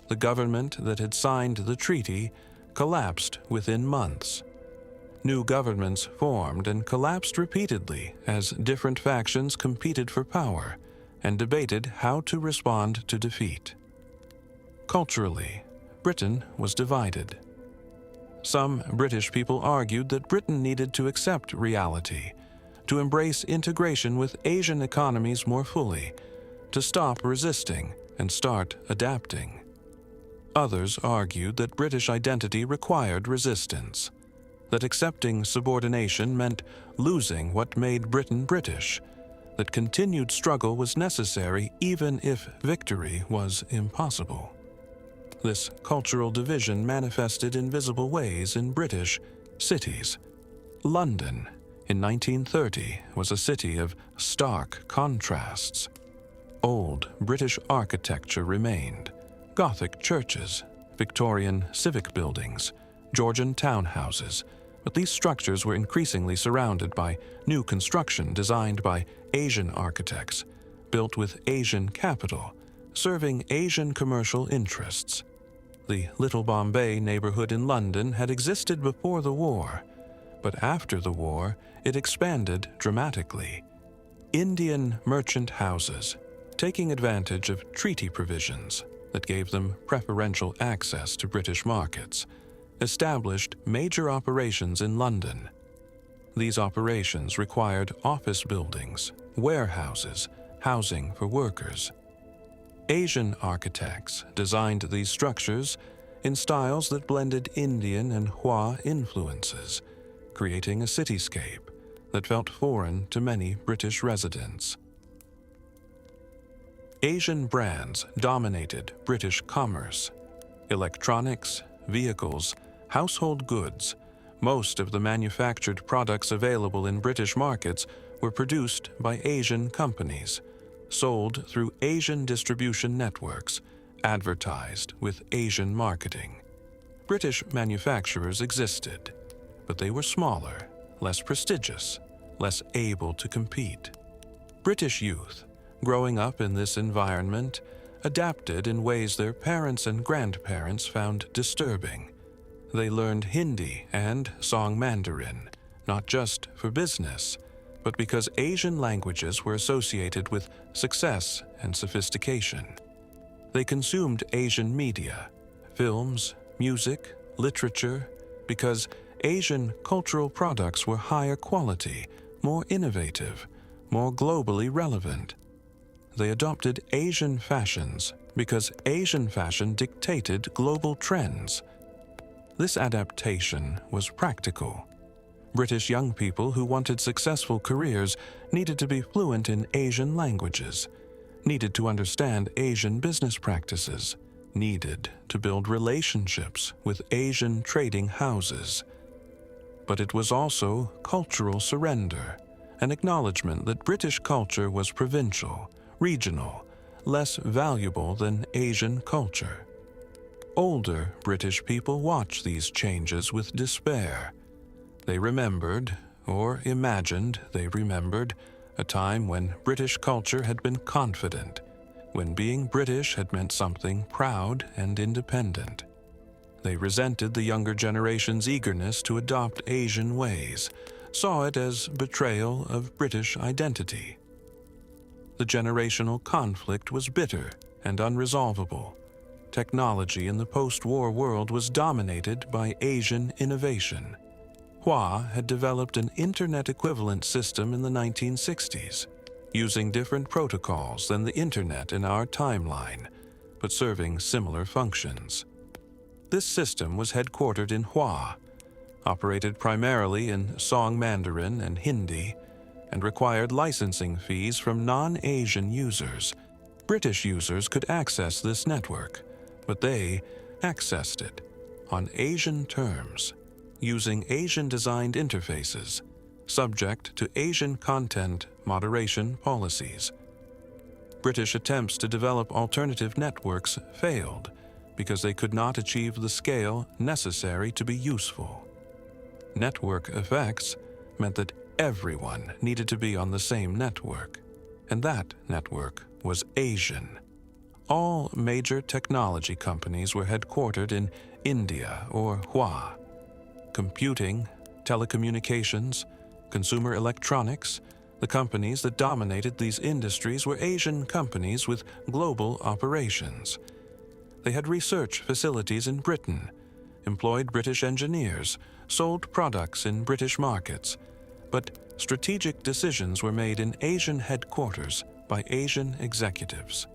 The government that had signed the treaty collapsed within months. New governments formed and collapsed repeatedly as different factions competed for power and debated how to respond to defeat. Culturally, Britain was divided. Some British people argued that Britain needed to accept reality, to embrace integration with Asian economies more fully, to stop resisting and start adapting. Others argued that British identity required resistance, that accepting subordination meant losing what made Britain British, that continued struggle was necessary even if victory was impossible. This cultural division manifested in visible ways in British cities. London, in 1930, was a city of stark contrasts. Old British architecture remained: Gothic churches, Victorian civic buildings, Georgian townhouses, but these structures were increasingly surrounded by new construction designed by Asian architects, built with Asian capital, serving Asian commercial interests. The Little Bombay neighborhood in London had existed before the war, but after the war it expanded dramatically. Indian merchant houses, taking advantage of treaty provisions that gave them preferential access to British markets, established major operations in London. These operations required office buildings, warehouses, housing for workers. Asian architects designed these structures in styles that blended Indian and Hua influences, creating a cityscape that felt foreign to many British residents. Asian brands dominated British commerce. Electronics, vehicles, household goods, most of the manufactured products available in British markets were produced by Asian companies, sold through Asian distribution networks, advertised with Asian marketing. British manufacturers existed, but they were smaller, less prestigious, less able to compete. British youth, growing up in this environment, adapted in ways their parents and grandparents found disturbing. They learned Hindi and Song Mandarin, not just for business, but because Asian languages were associated with success and sophistication. They consumed Asian media, films, music, literature, because Asian cultural products were higher quality, more innovative, more globally relevant. They adopted Asian fashions because Asian fashion dictated global trends. This adaptation was practical. British young people who wanted successful careers needed to be fluent in Asian languages, needed to understand Asian business practices, needed to build relationships with Asian trading houses. But it was also cultural surrender, an acknowledgement that British culture was provincial, regional, less valuable than Asian culture. Older British people watched these changes with despair. They remembered, or imagined they remembered, a time when British culture had been confident, when being British had meant something proud and independent. They resented the younger generation's eagerness to adopt Asian ways, saw it as betrayal of British identity. The generational conflict was bitter and unresolvable. Technology in the post-war world was dominated by Asian innovation. Hua had developed an internet-equivalent system in the 1960s, using different protocols than the internet in our timeline, but serving similar functions. This system was headquartered in Hua, operated primarily in Song Mandarin and Hindi, and required licensing fees from non-Asian users. British users could access this network, but they accessed it on Asian terms, using Asian-designed interfaces, subject to Asian content moderation policies. British attempts to develop alternative networks failed because they could not achieve the scale necessary to be useful. Network effects meant that everyone needed to be on the same network, and that network was Asian. All major technology companies were headquartered in India or Hua. Computing, telecommunications, consumer electronics, the companies that dominated these industries were Asian companies with global operations. They had research facilities in Britain, employed British engineers, sold products in British markets, but strategic decisions were made in Asian headquarters by Asian executives.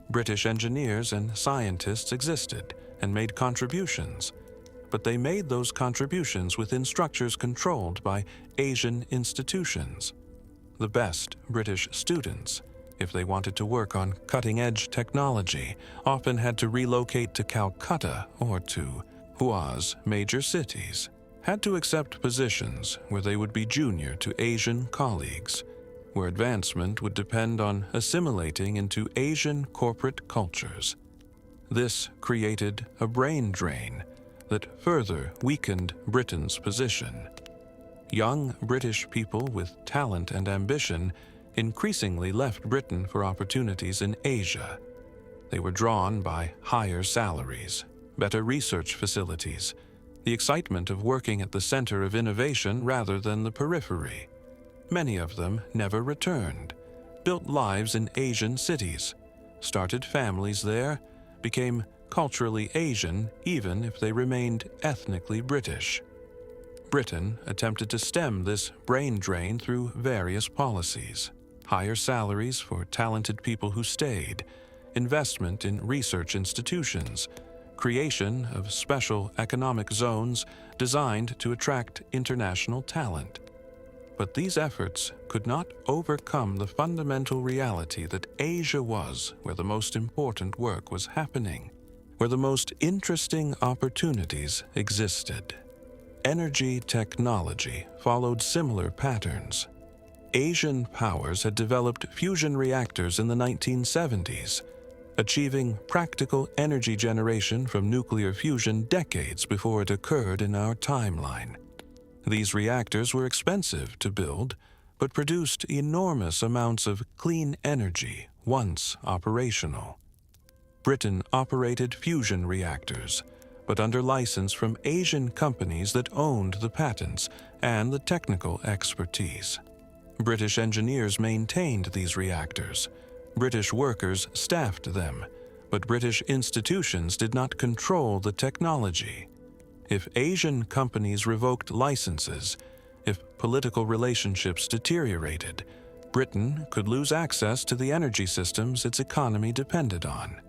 British engineers and scientists existed and made contributions, but they made those contributions within structures controlled by Asian institutions. The best British students, if they wanted to work on cutting-edge technology, often had to relocate to Calcutta or to Hua's major cities, had to accept positions where they would be junior to Asian colleagues, where advancement would depend on assimilating into Asian corporate cultures. This created a brain drain that further weakened Britain's position. Young British people with talent and ambition increasingly left Britain for opportunities in Asia. They were drawn by higher salaries, better research facilities, the excitement of working at the center of innovation rather than the periphery. Many of them never returned, built lives in Asian cities, started families there, became culturally Asian even if they remained ethnically British. Britain attempted to stem this brain drain through various policies: higher salaries for talented people who stayed, investment in research institutions, creation of special economic zones designed to attract international talent. But these efforts could not overcome the fundamental reality that Asia was where the most important work was happening, where the most interesting opportunities existed. Energy technology followed similar patterns. Asian powers had developed fusion reactors in the 1970s, achieving practical energy generation from nuclear fusion decades before it occurred in our timeline. These reactors were expensive to build, but produced enormous amounts of clean energy once operational. Britain operated fusion reactors, but under license from Asian companies that owned the patents and the technical expertise. British engineers maintained these reactors. British workers staffed them, but British institutions did not control the technology. If Asian companies revoked licenses, if political relationships deteriorated, Britain could lose access to the energy systems its economy depended on.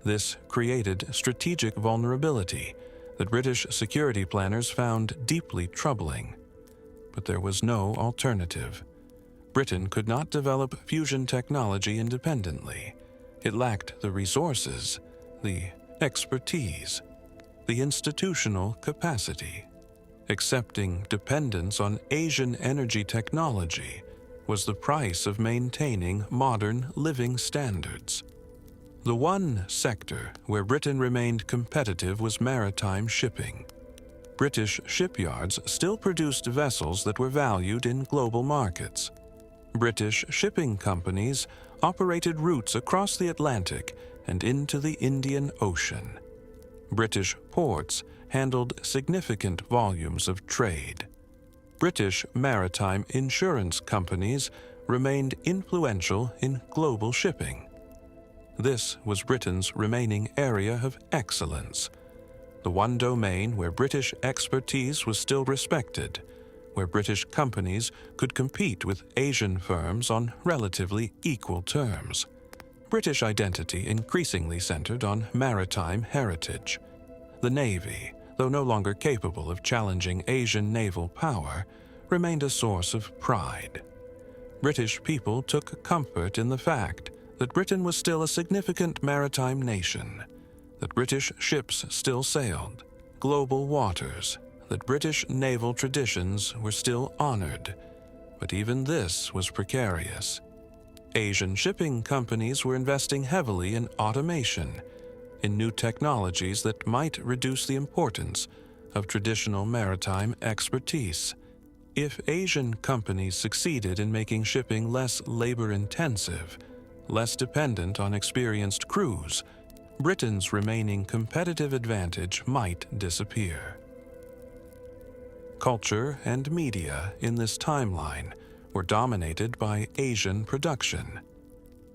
This created strategic vulnerability that British security planners found deeply troubling. But there was no alternative. Britain could not develop fusion technology independently. It lacked the resources, the expertise, the institutional capacity. Accepting dependence on Asian energy technology was the price of maintaining modern living standards. The one sector where Britain remained competitive was maritime shipping. British shipyards still produced vessels that were valued in global markets. British shipping companies operated routes across the Atlantic and into the Indian Ocean. British ports handled significant volumes of trade. British maritime insurance companies remained influential in global shipping. This was Britain's remaining area of excellence, the one domain where British expertise was still respected, where British companies could compete with Asian firms on relatively equal terms. British identity increasingly centered on maritime heritage. The Navy, though no longer capable of challenging Asian naval power, remained a source of pride. British people took comfort in the fact that Britain was still a significant maritime nation, that British ships still sailed global waters, that British naval traditions were still honored. But even this was precarious. Asian shipping companies were investing heavily in automation, in new technologies that might reduce the importance of traditional maritime expertise. If Asian companies succeeded in making shipping less labor-intensive, less dependent on experienced crews, Britain's remaining competitive advantage might disappear. Culture and media in this timeline were dominated by Asian production.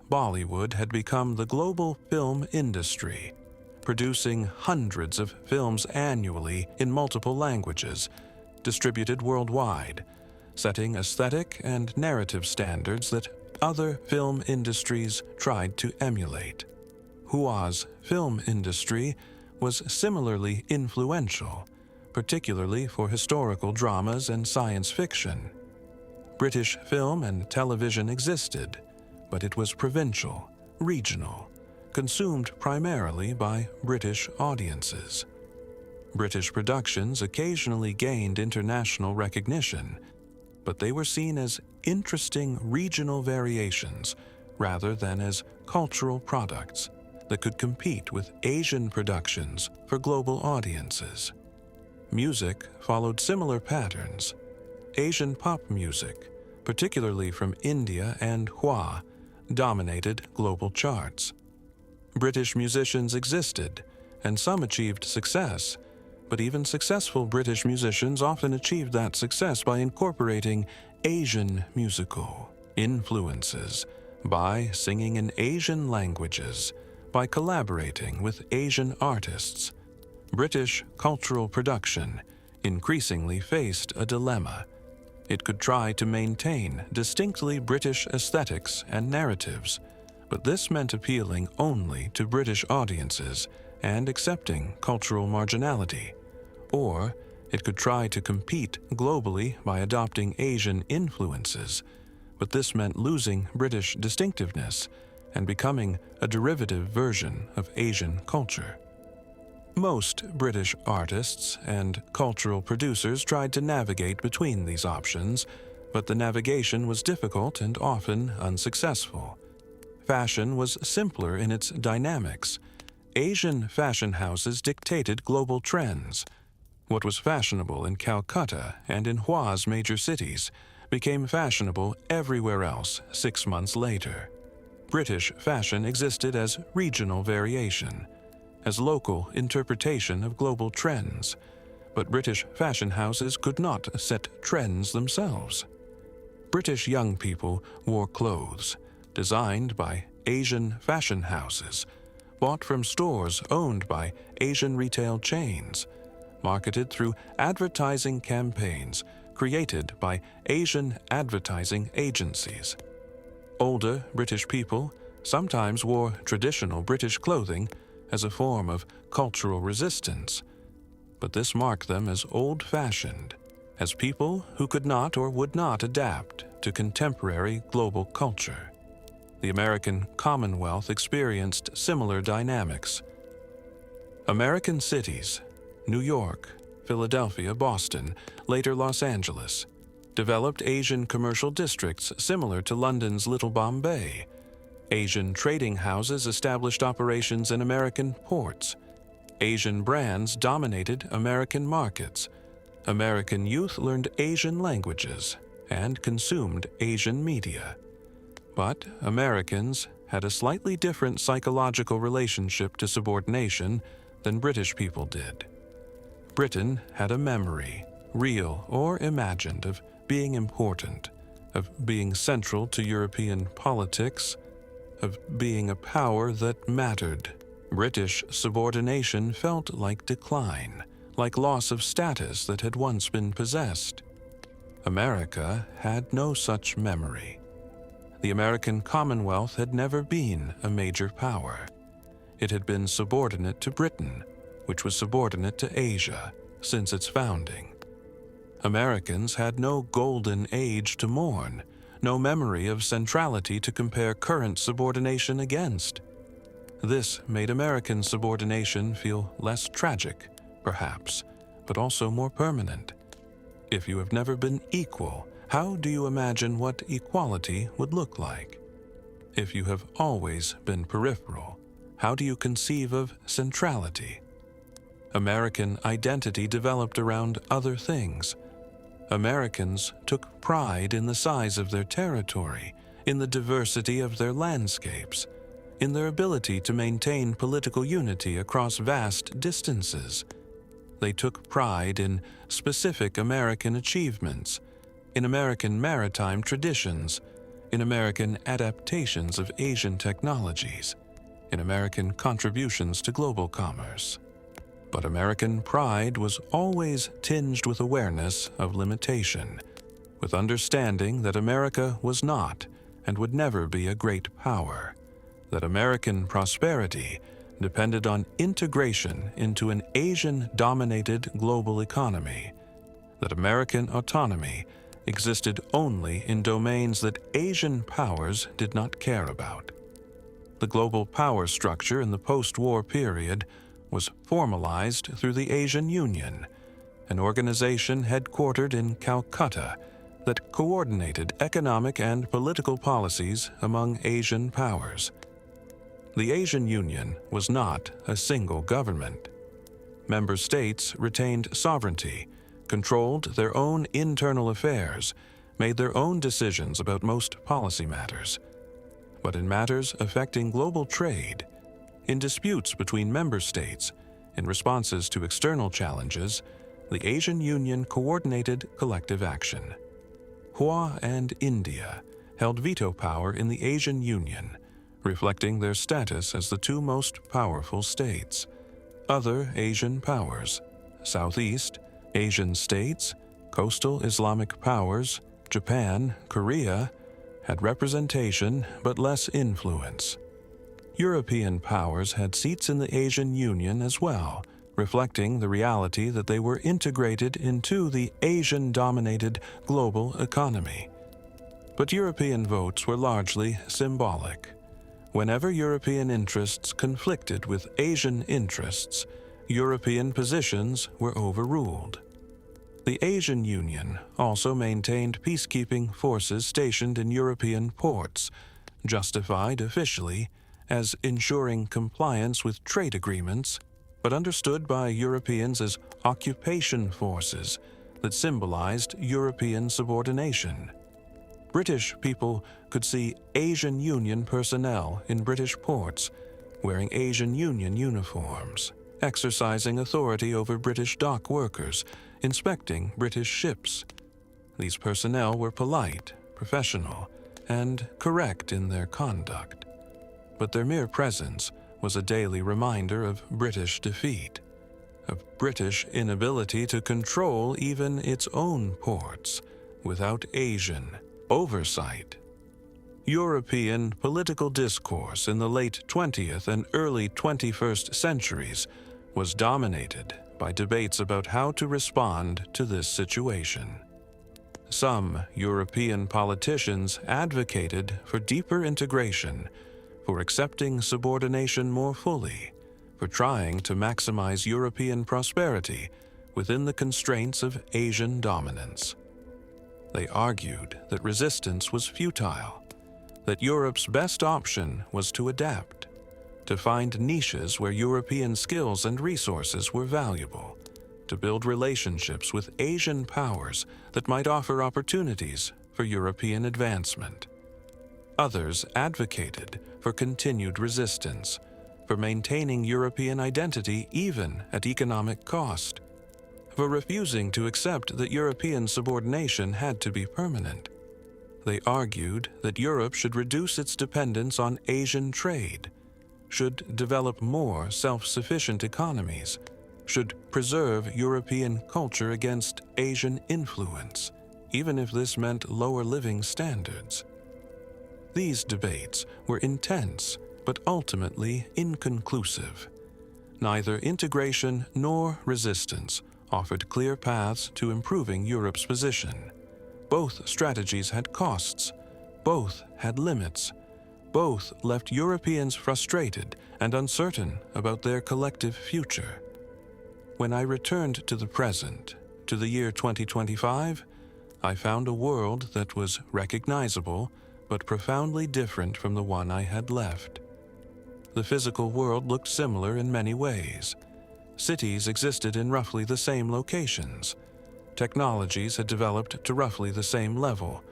Bollywood had become the global film industry, producing hundreds of films annually in multiple languages, distributed worldwide, setting aesthetic and narrative standards that other film industries tried to emulate. Hua's film industry was similarly influential, particularly for historical dramas and science fiction. British film and television existed, but it was provincial, regional, consumed primarily by British audiences. British productions occasionally gained international recognition, but they were seen as interesting regional variations rather than as cultural products that could compete with Asian productions for global audiences. Music followed similar patterns. Asian pop music, particularly from India and Hua, dominated global charts. British musicians existed, and some achieved success, but even successful British musicians often achieved that success by incorporating Asian musical influences, by singing in Asian languages, by collaborating with Asian artists. British cultural production increasingly faced a dilemma. It could try to maintain distinctly British aesthetics and narratives, but this meant appealing only to British audiences and accepting cultural marginality. Or it could try to compete globally by adopting Asian influences, but this meant losing British distinctiveness and becoming a derivative version of Asian culture. Most British artists and cultural producers tried to navigate between these options, but the navigation was difficult and often unsuccessful. Fashion was simpler in its dynamics. Asian fashion houses dictated global trends. What was fashionable in Calcutta and in Hua's major cities became fashionable everywhere else 6 months later. British fashion existed as regional variation, as local interpretation of global trends, but British fashion houses could not set trends themselves. British young people wore clothes designed by Asian fashion houses, bought from stores owned by Asian retail chains, marketed through advertising campaigns created by Asian advertising agencies. Older British people sometimes wore traditional British clothing as a form of cultural resistance, but this marked them as old-fashioned, as people who could not or would not adapt to contemporary global culture. The American Commonwealth experienced similar dynamics. American cities, New York, Philadelphia, Boston, later Los Angeles, developed Asian commercial districts similar to London's Little Bombay. Asian trading houses established operations in American ports. Asian brands dominated American markets. American youth learned Asian languages and consumed Asian media. But Americans had a slightly different psychological relationship to subordination than British people did. Britain had a memory, real or imagined, of being important, of being central to European politics, of being a power that mattered. British subordination felt like decline, like loss of status that had once been possessed. America had no such memory. The American Commonwealth had never been a major power. It had been subordinate to Britain, which was subordinate to Asia since its founding. Americans had no golden age to mourn, no memory of centrality to compare current subordination against. This made American subordination feel less tragic, perhaps, but also more permanent. If you have never been equal, how do you imagine what equality would look like? If you have always been peripheral, how do you conceive of centrality? American identity developed around other things. Americans took pride in the size of their territory, in the diversity of their landscapes, in their ability to maintain political unity across vast distances. They took pride in specific American achievements, in American maritime traditions, in American adaptations of Asian technologies, in American contributions to global commerce. But American pride was always tinged with awareness of limitation, with understanding that America was not and would never be a great power, that American prosperity depended on integration into an Asian-dominated global economy, that American autonomy existed only in domains that Asian powers did not care about. The global power structure in the post-war period was formalized through the Asian Union, an organization headquartered in Calcutta that coordinated economic and political policies among Asian powers. The Asian Union was not a single government. Member states retained sovereignty, controlled their own internal affairs, made their own decisions about most policy matters. But in matters affecting global trade, in disputes between member states, in responses to external challenges, the Asian Union coordinated collective action. Hua and India held veto power in the Asian Union, reflecting their status as the two most powerful states. Other Asian powers, Southeast Asian states, coastal Islamic powers, Japan, Korea, had representation but less influence. European powers had seats in the Asian Union as well, reflecting the reality that they were integrated into the Asian-dominated global economy. But European votes were largely symbolic. Whenever European interests conflicted with Asian interests, European positions were overruled. The Asian Union also maintained peacekeeping forces stationed in European ports, justified officially as ensuring compliance with trade agreements, but understood by Europeans as occupation forces that symbolized European subordination. British people could see Asian Union personnel in British ports, wearing Asian Union uniforms, exercising authority over British dock workers, inspecting British ships. These personnel were polite, professional, and correct in their conduct. But their mere presence was a daily reminder of British defeat, of British inability to control even its own ports without Asian oversight. European political discourse in the late 20th and early 21st centuries was dominated by debates about how to respond to this situation. Some European politicians advocated for deeper integration, for accepting subordination more fully, for trying to maximize European prosperity within the constraints of Asian dominance. They argued that resistance was futile, that Europe's best option was to adapt, to find niches where European skills and resources were valuable, to build relationships with Asian powers that might offer opportunities for European advancement. Others advocated for continued resistance, for maintaining European identity even at economic cost, for refusing to accept that European subordination had to be permanent. They argued that Europe should reduce its dependence on Asian trade, should develop more self-sufficient economies, should preserve European culture against Asian influence, even if this meant lower living standards. These debates were intense, but ultimately inconclusive. Neither integration nor resistance offered clear paths to improving Europe's position. Both strategies had costs, both had limits, both left Europeans frustrated and uncertain about their collective future. When I returned to the present, to the year 2025, I found a world that was recognizable but profoundly different from the one I had left. The physical world looked similar in many ways. Cities existed in roughly the same locations. Technologies had developed to roughly the same level,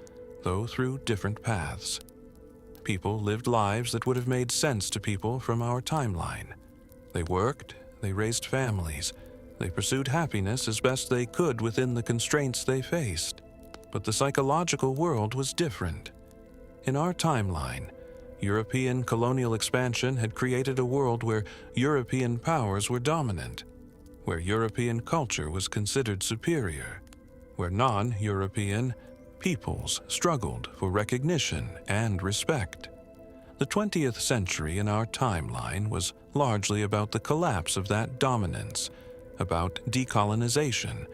though through different paths. People lived lives that would have made sense to people from our timeline. They worked, they raised families, they pursued happiness as best they could within the constraints they faced. But the psychological world was different. In our timeline, European colonial expansion had created a world where European powers were dominant, where European culture was considered superior, where non-European peoples struggled for recognition and respect. The 20th century in our timeline was largely about the collapse of that dominance, about decolonization,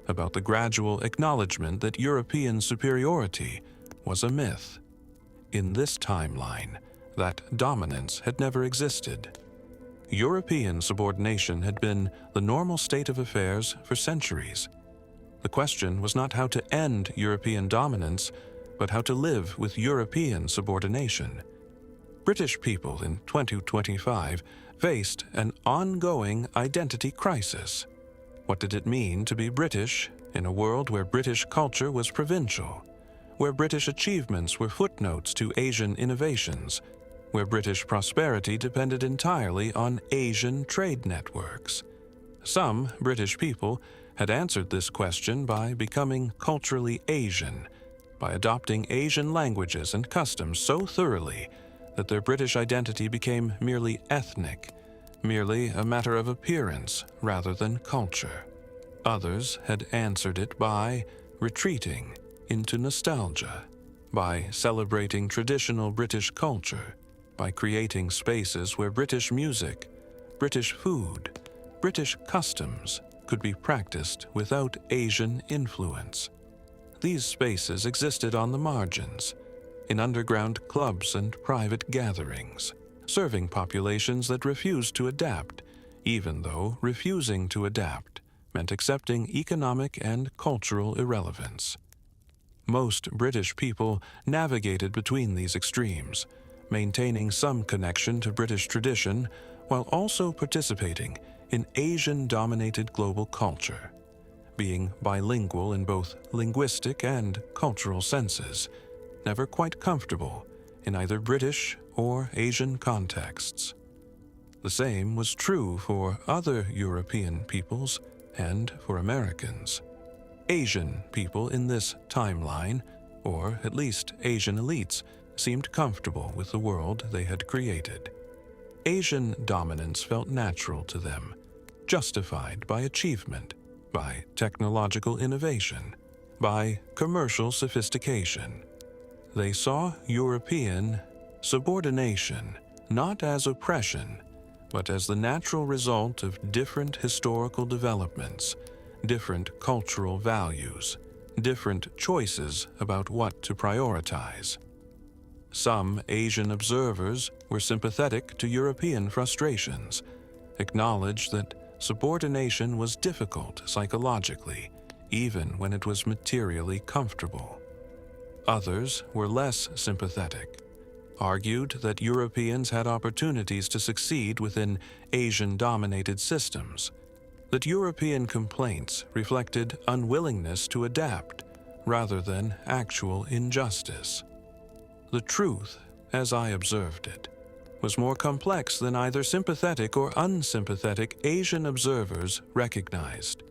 about the gradual acknowledgement that European superiority was a myth. In this timeline, that dominance had never existed. European subordination had been the normal state of affairs for centuries. The question was not how to end European dominance, but how to live with European subordination. British people in 2025 faced an ongoing identity crisis. What did it mean to be British in a world where British culture was provincial, where British achievements were footnotes to Asian innovations, where British prosperity depended entirely on Asian trade networks? Some British people had answered this question by becoming culturally Asian, by adopting Asian languages and customs so thoroughly that their British identity became merely ethnic, merely a matter of appearance rather than culture. Others had answered it by retreating into nostalgia, by celebrating traditional British culture, by creating spaces where British music, British food, British customs could be practiced without Asian influence. These spaces existed on the margins, in underground clubs and private gatherings, serving populations that refused to adapt, even though refusing to adapt meant accepting economic and cultural irrelevance. Most British people navigated between these extremes, maintaining some connection to British tradition while also participating in Asian-dominated global culture, being bilingual in both linguistic and cultural senses, never quite comfortable in either British or Asian contexts. The same was true for other European peoples and for Americans. Asian people in this timeline, or at least Asian elites, seemed comfortable with the world they had created. Asian dominance felt natural to them, justified by achievement, by technological innovation, by commercial sophistication. They saw European subordination not as oppression, but as the natural result of different historical developments, different cultural values, different choices about what to prioritize. Some Asian observers were sympathetic to European frustrations, acknowledged that subordination was difficult psychologically, even when it was materially comfortable. Others were less sympathetic, argued that Europeans had opportunities to succeed within Asian-dominated systems, that European complaints reflected unwillingness to adapt rather than actual injustice. The truth, as I observed it, was more complex than either sympathetic or unsympathetic Asian observers recognized.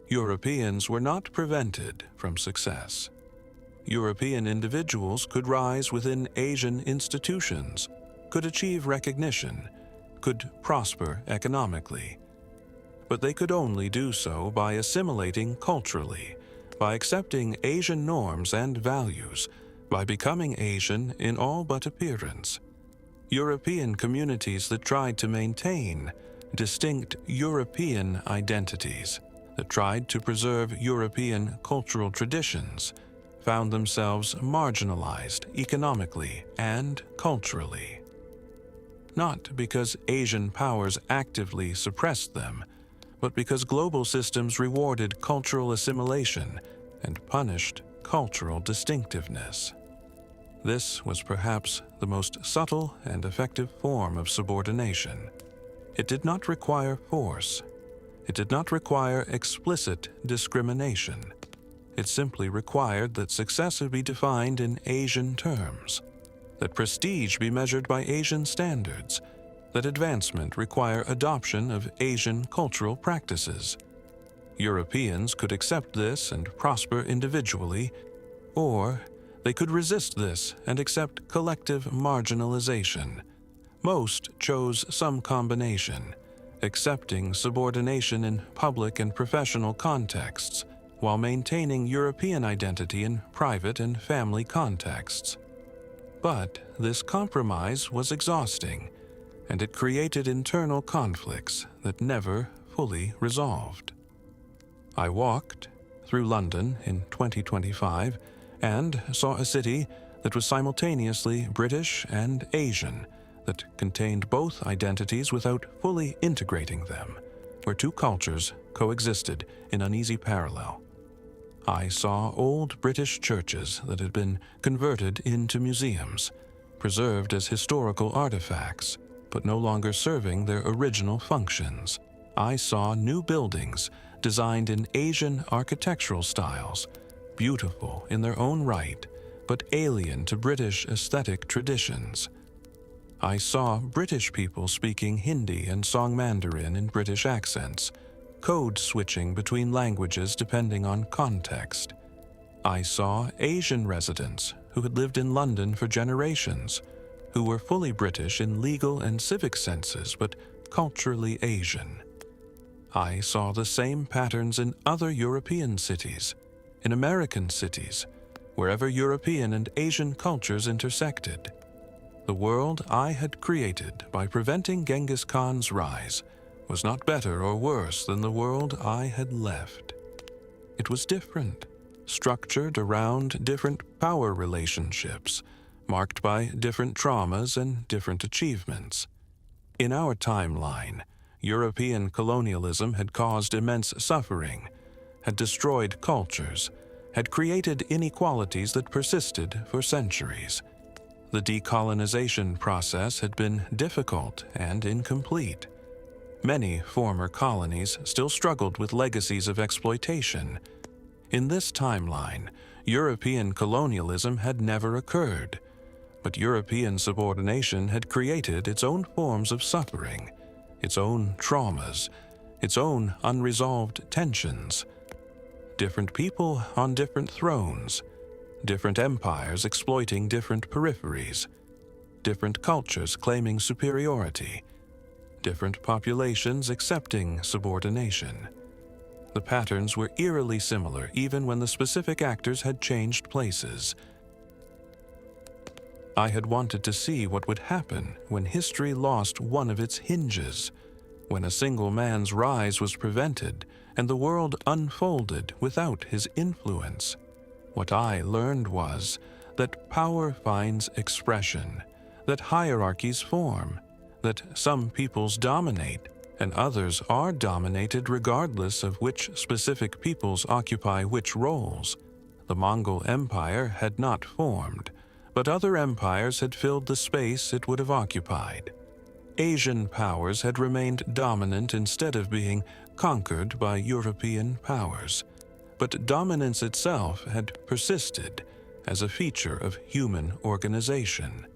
Europeans were not prevented from success. European individuals could rise within Asian institutions, could achieve recognition, could prosper economically. But they could only do so by assimilating culturally, by accepting Asian norms and values, by becoming Asian in all but appearance. European communities that tried to maintain distinct European identities, that tried to preserve European cultural traditions, found themselves marginalized economically and culturally. Not because Asian powers actively suppressed them, but because global systems rewarded cultural assimilation and punished cultural distinctiveness. This was perhaps the most subtle and effective form of subordination. It did not require force. It did not require explicit discrimination. It simply required that success be defined in Asian terms, that prestige be measured by Asian standards, that advancement require adoption of Asian cultural practices. Europeans could accept this and prosper individually, or they could resist this and accept collective marginalization. Most chose some combination, accepting subordination in public and professional contexts, while maintaining European identity in private and family contexts. But this compromise was exhausting, and it created internal conflicts that never fully resolved. I walked through London in 2025 and saw a city that was simultaneously British and Asian, that contained both identities without fully integrating them, where two cultures coexisted in uneasy parallel. I saw old British churches that had been converted into museums, preserved as historical artifacts, but no longer serving their original functions. I saw new buildings designed in Asian architectural styles, beautiful in their own right, but alien to British aesthetic traditions. I saw British people speaking Hindi and Song Mandarin in British accents, code switching between languages depending on context. I saw Asian residents who had lived in London for generations, who were fully British in legal and civic senses, but culturally Asian. I saw the same patterns in other European cities, in American cities, wherever European and Asian cultures intersected. The world I had created by preventing Genghis Khan's rise was not better or worse than the world I had left. It was different, structured around different power relationships, marked by different traumas and different achievements. In our timeline, European colonialism had caused immense suffering, had destroyed cultures, had created inequalities that persisted for centuries. The decolonization process had been difficult and incomplete. Many former colonies still struggled with legacies of exploitation. In this timeline, European colonialism had never occurred, but European subordination had created its own forms of suffering, its own traumas, its own unresolved tensions. Different people on different thrones, different empires exploiting different peripheries, different cultures claiming superiority, different populations accepting subordination. The patterns were eerily similar even when the specific actors had changed places. I had wanted to see what would happen when history lost one of its hinges, when a single man's rise was prevented and the world unfolded without his influence. What I learned was that power finds expression, that hierarchies form, that some peoples dominate and others are dominated regardless of which specific peoples occupy which roles. The Mongol Empire had not formed, but other empires had filled the space it would have occupied. Asian powers had remained dominant instead of being conquered by European powers, but dominance itself had persisted as a feature of human organization.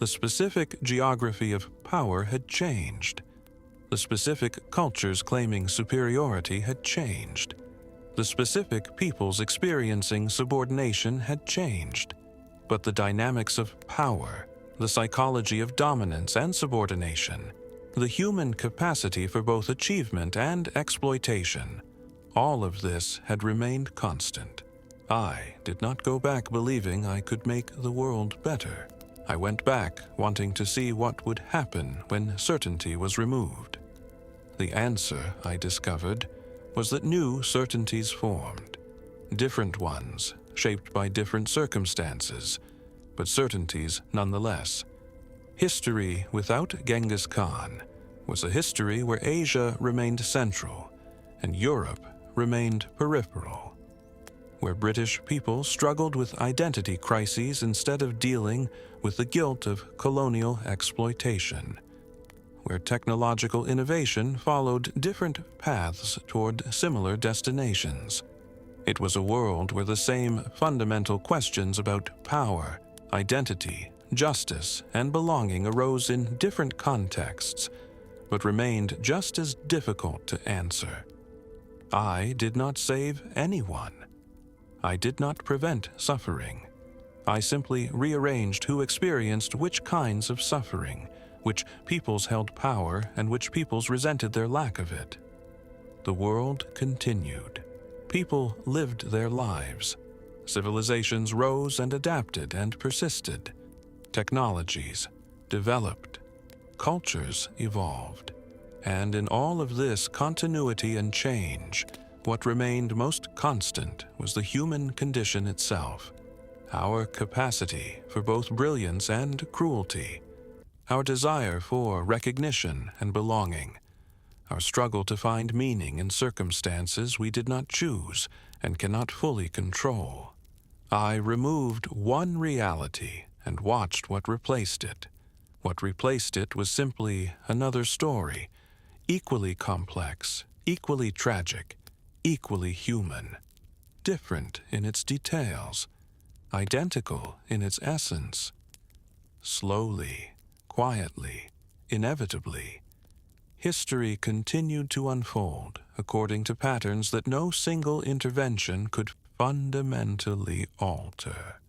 The specific geography of power had changed. The specific cultures claiming superiority had changed. The specific peoples experiencing subordination had changed. But the dynamics of power, the psychology of dominance and subordination, the human capacity for both achievement and exploitation, all of this had remained constant. I did not go back believing I could make the world better. I went back wanting to see what would happen when certainty was removed. The answer, I discovered, was that new certainties formed, different ones, shaped by different circumstances, but certainties nonetheless. History without Genghis Khan was a history where Asia remained central and Europe remained peripheral, where British people struggled with identity crises instead of dealing with the guilt of colonial exploitation, where technological innovation followed different paths toward similar destinations. It was a world where the same fundamental questions about power, identity, justice, and belonging arose in different contexts, but remained just as difficult to answer. I did not save anyone. I did not prevent suffering. I simply rearranged who experienced which kinds of suffering, which peoples held power, and which peoples resented their lack of it. The world continued. People lived their lives. Civilizations rose and adapted and persisted. Technologies developed. Cultures evolved. And in all of this continuity and change, what remained most constant was the human condition itself, our capacity for both brilliance and cruelty, our desire for recognition and belonging, our struggle to find meaning in circumstances we did not choose and cannot fully control. I removed one reality and watched what replaced it. What replaced it was simply another story, equally complex, equally tragic, equally human, different in its details, identical in its essence. Slowly, quietly, inevitably, history continued to unfold according to patterns that no single intervention could fundamentally alter.